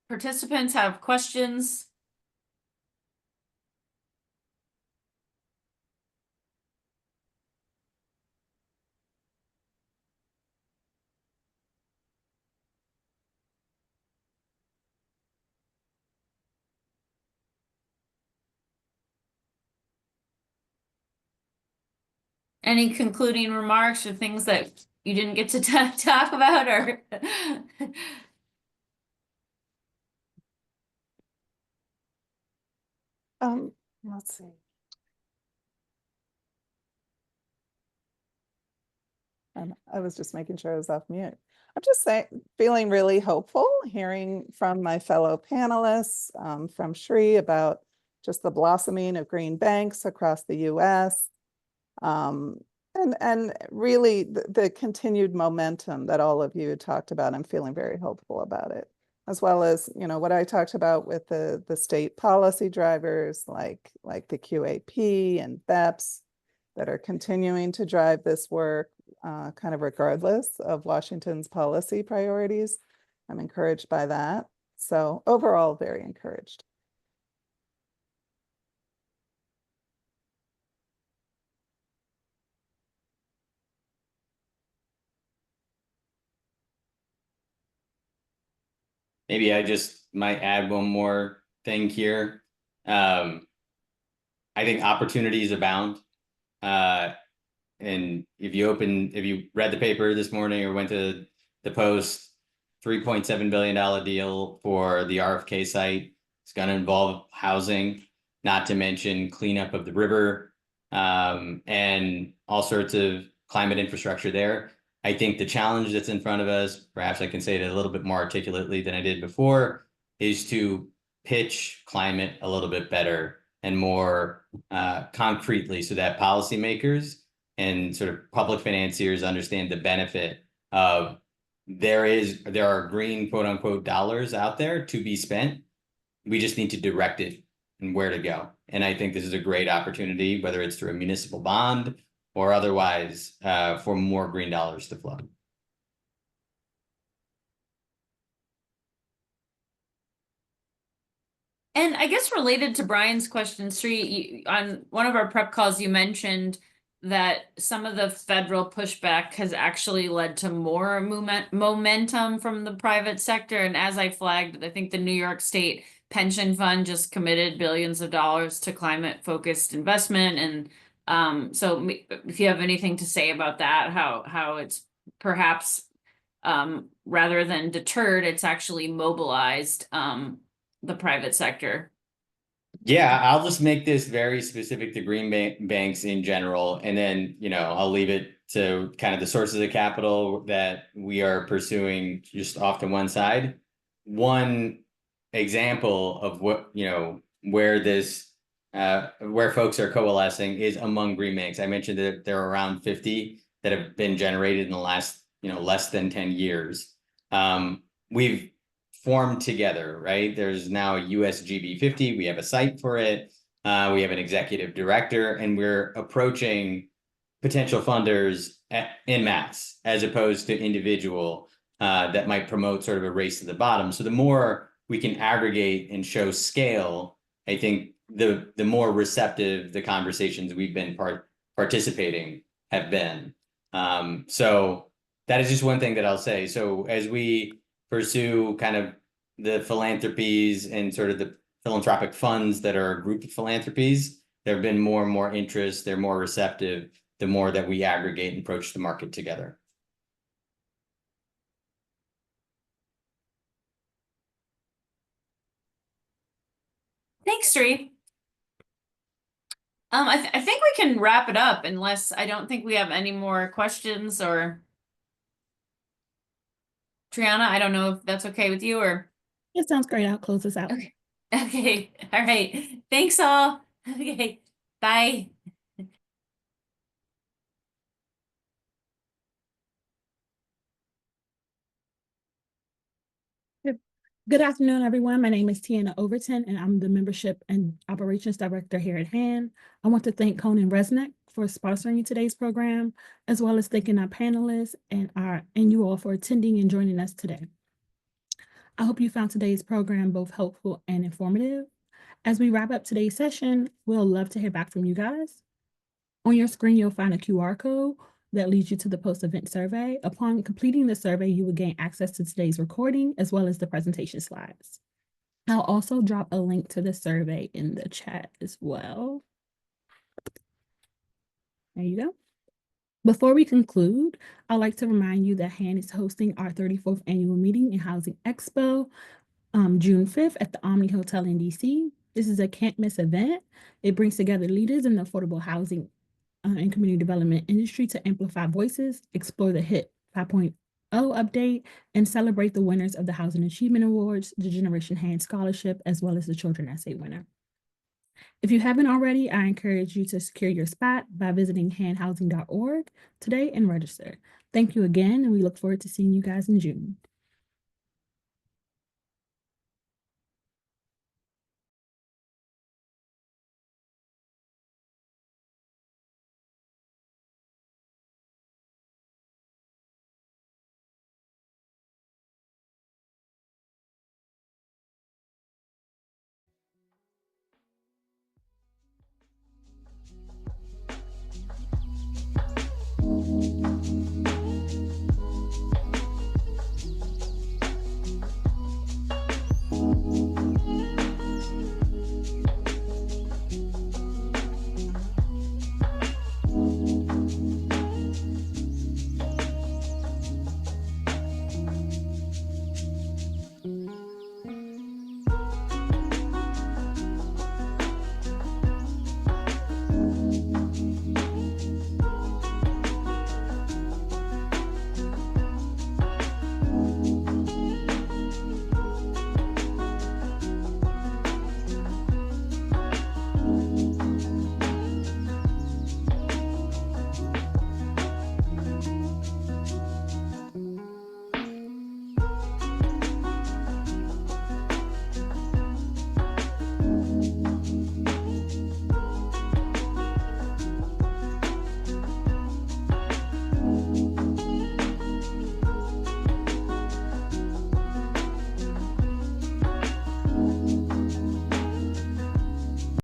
participants have questions. Any concluding remarks or things that you didn't get to talk about, or? Let's see. I was just making sure I was off mute. I'm just feeling really hopeful, hearing from my fellow panelists, from Shri about just the blossoming of green banks across the US. And really the continued momentum that all of you talked about. I'm feeling very hopeful about it, as well as, you know, what I talked about with the state policy drivers like the QAP and BEPS that are continuing to drive this work, kind of regardless of Washington's policy priorities. I'm encouraged by that. So overall, very encouraged. Maybe I just might add one more thing here. I think opportunities abound. And if you read the paper this morning or went to the Post, $3.7 billion deal for the RFK site, It's going to involve housing, not to mention cleanup of the river, and all sorts of climate infrastructure there. I think the challenge that's in front of us, perhaps I can say it a little bit more articulately than I did before, is to pitch climate a little bit better and more concretely so that policymakers and sort of public financiers understand the benefit of there are green quote unquote dollars out there to be spent. We just need to direct it and where to go. And I think this is a great opportunity, whether it's through a municipal bond or otherwise, for more green dollars to flow. And I guess related to Brian's question, Sri, on one of our prep calls, you mentioned that some of the federal pushback has actually led to more momentum from the private sector. And as I flagged, I think the New York State Pension Fund just committed billions of dollars to climate-focused investment. And so if you have anything to say about that, how it's perhaps rather than deterred, it's actually mobilized the private sector. Yeah, I'll just make this very specific to green banks in general, and then, I'll leave it to kind of the sources of capital that we are pursuing just off to one side. One example of what, where this, where folks are coalescing is among green banks. I mentioned that there are around 50 that have been generated in the last, less than 10 years. We've formed together, right? There's now a USGB 50. We have a site for it. We have an executive director, and we're approaching potential funders en masse, as opposed to individual that might promote sort of a race to the bottom. So the more we can aggregate and show scale, I think the more receptive the conversations we've been participating have been. So that is just one thing that I'll say. So as we pursue kind of the philanthropies and sort of the philanthropic funds that are a group of philanthropies, there have been more and more interest. They're more receptive the more that we aggregate and approach the market together. Thanks, Sri. I think we can wrap it up, unless I don't think we have any more questions. Or Triana, I don't know if that's okay with you, or it sounds great. I'll close this out. Okay. All right. Thanks all. Okay. Bye. Good afternoon, everyone. My name is Tiana Overton, and I'm the Membership and Operations Director here at HAND. I want to thank Cohn & Resnick for sponsoring today's program, as well as thanking our panelists and you all for attending and joining us today. I hope you found today's program both helpful and informative. As we wrap up today's session, we'll love to hear back from you guys. On your screen, you'll find a QR code that leads you to the post-event survey. Upon completing the survey, you will gain access to today's recording as well as the presentation slides. I'll also drop a link to the survey in the chat as well. There you go. Before we conclude, I'd like to remind you that HAND is hosting our 34th annual meeting in Housing Expo, June 5th at the Omni Hotel in DC. This is a can't miss event. It brings together leaders in the affordable housing and community development industry to amplify voices, explore the HIT 5.0 update, and celebrate the winners of the Housing Achievement Awards, the Generation HAND Scholarship, as well as the Children Essay winner. If you haven't already, I encourage you to secure your spot by visiting handhousing.org today and register. Thank you again, and we look forward to seeing you guys in June.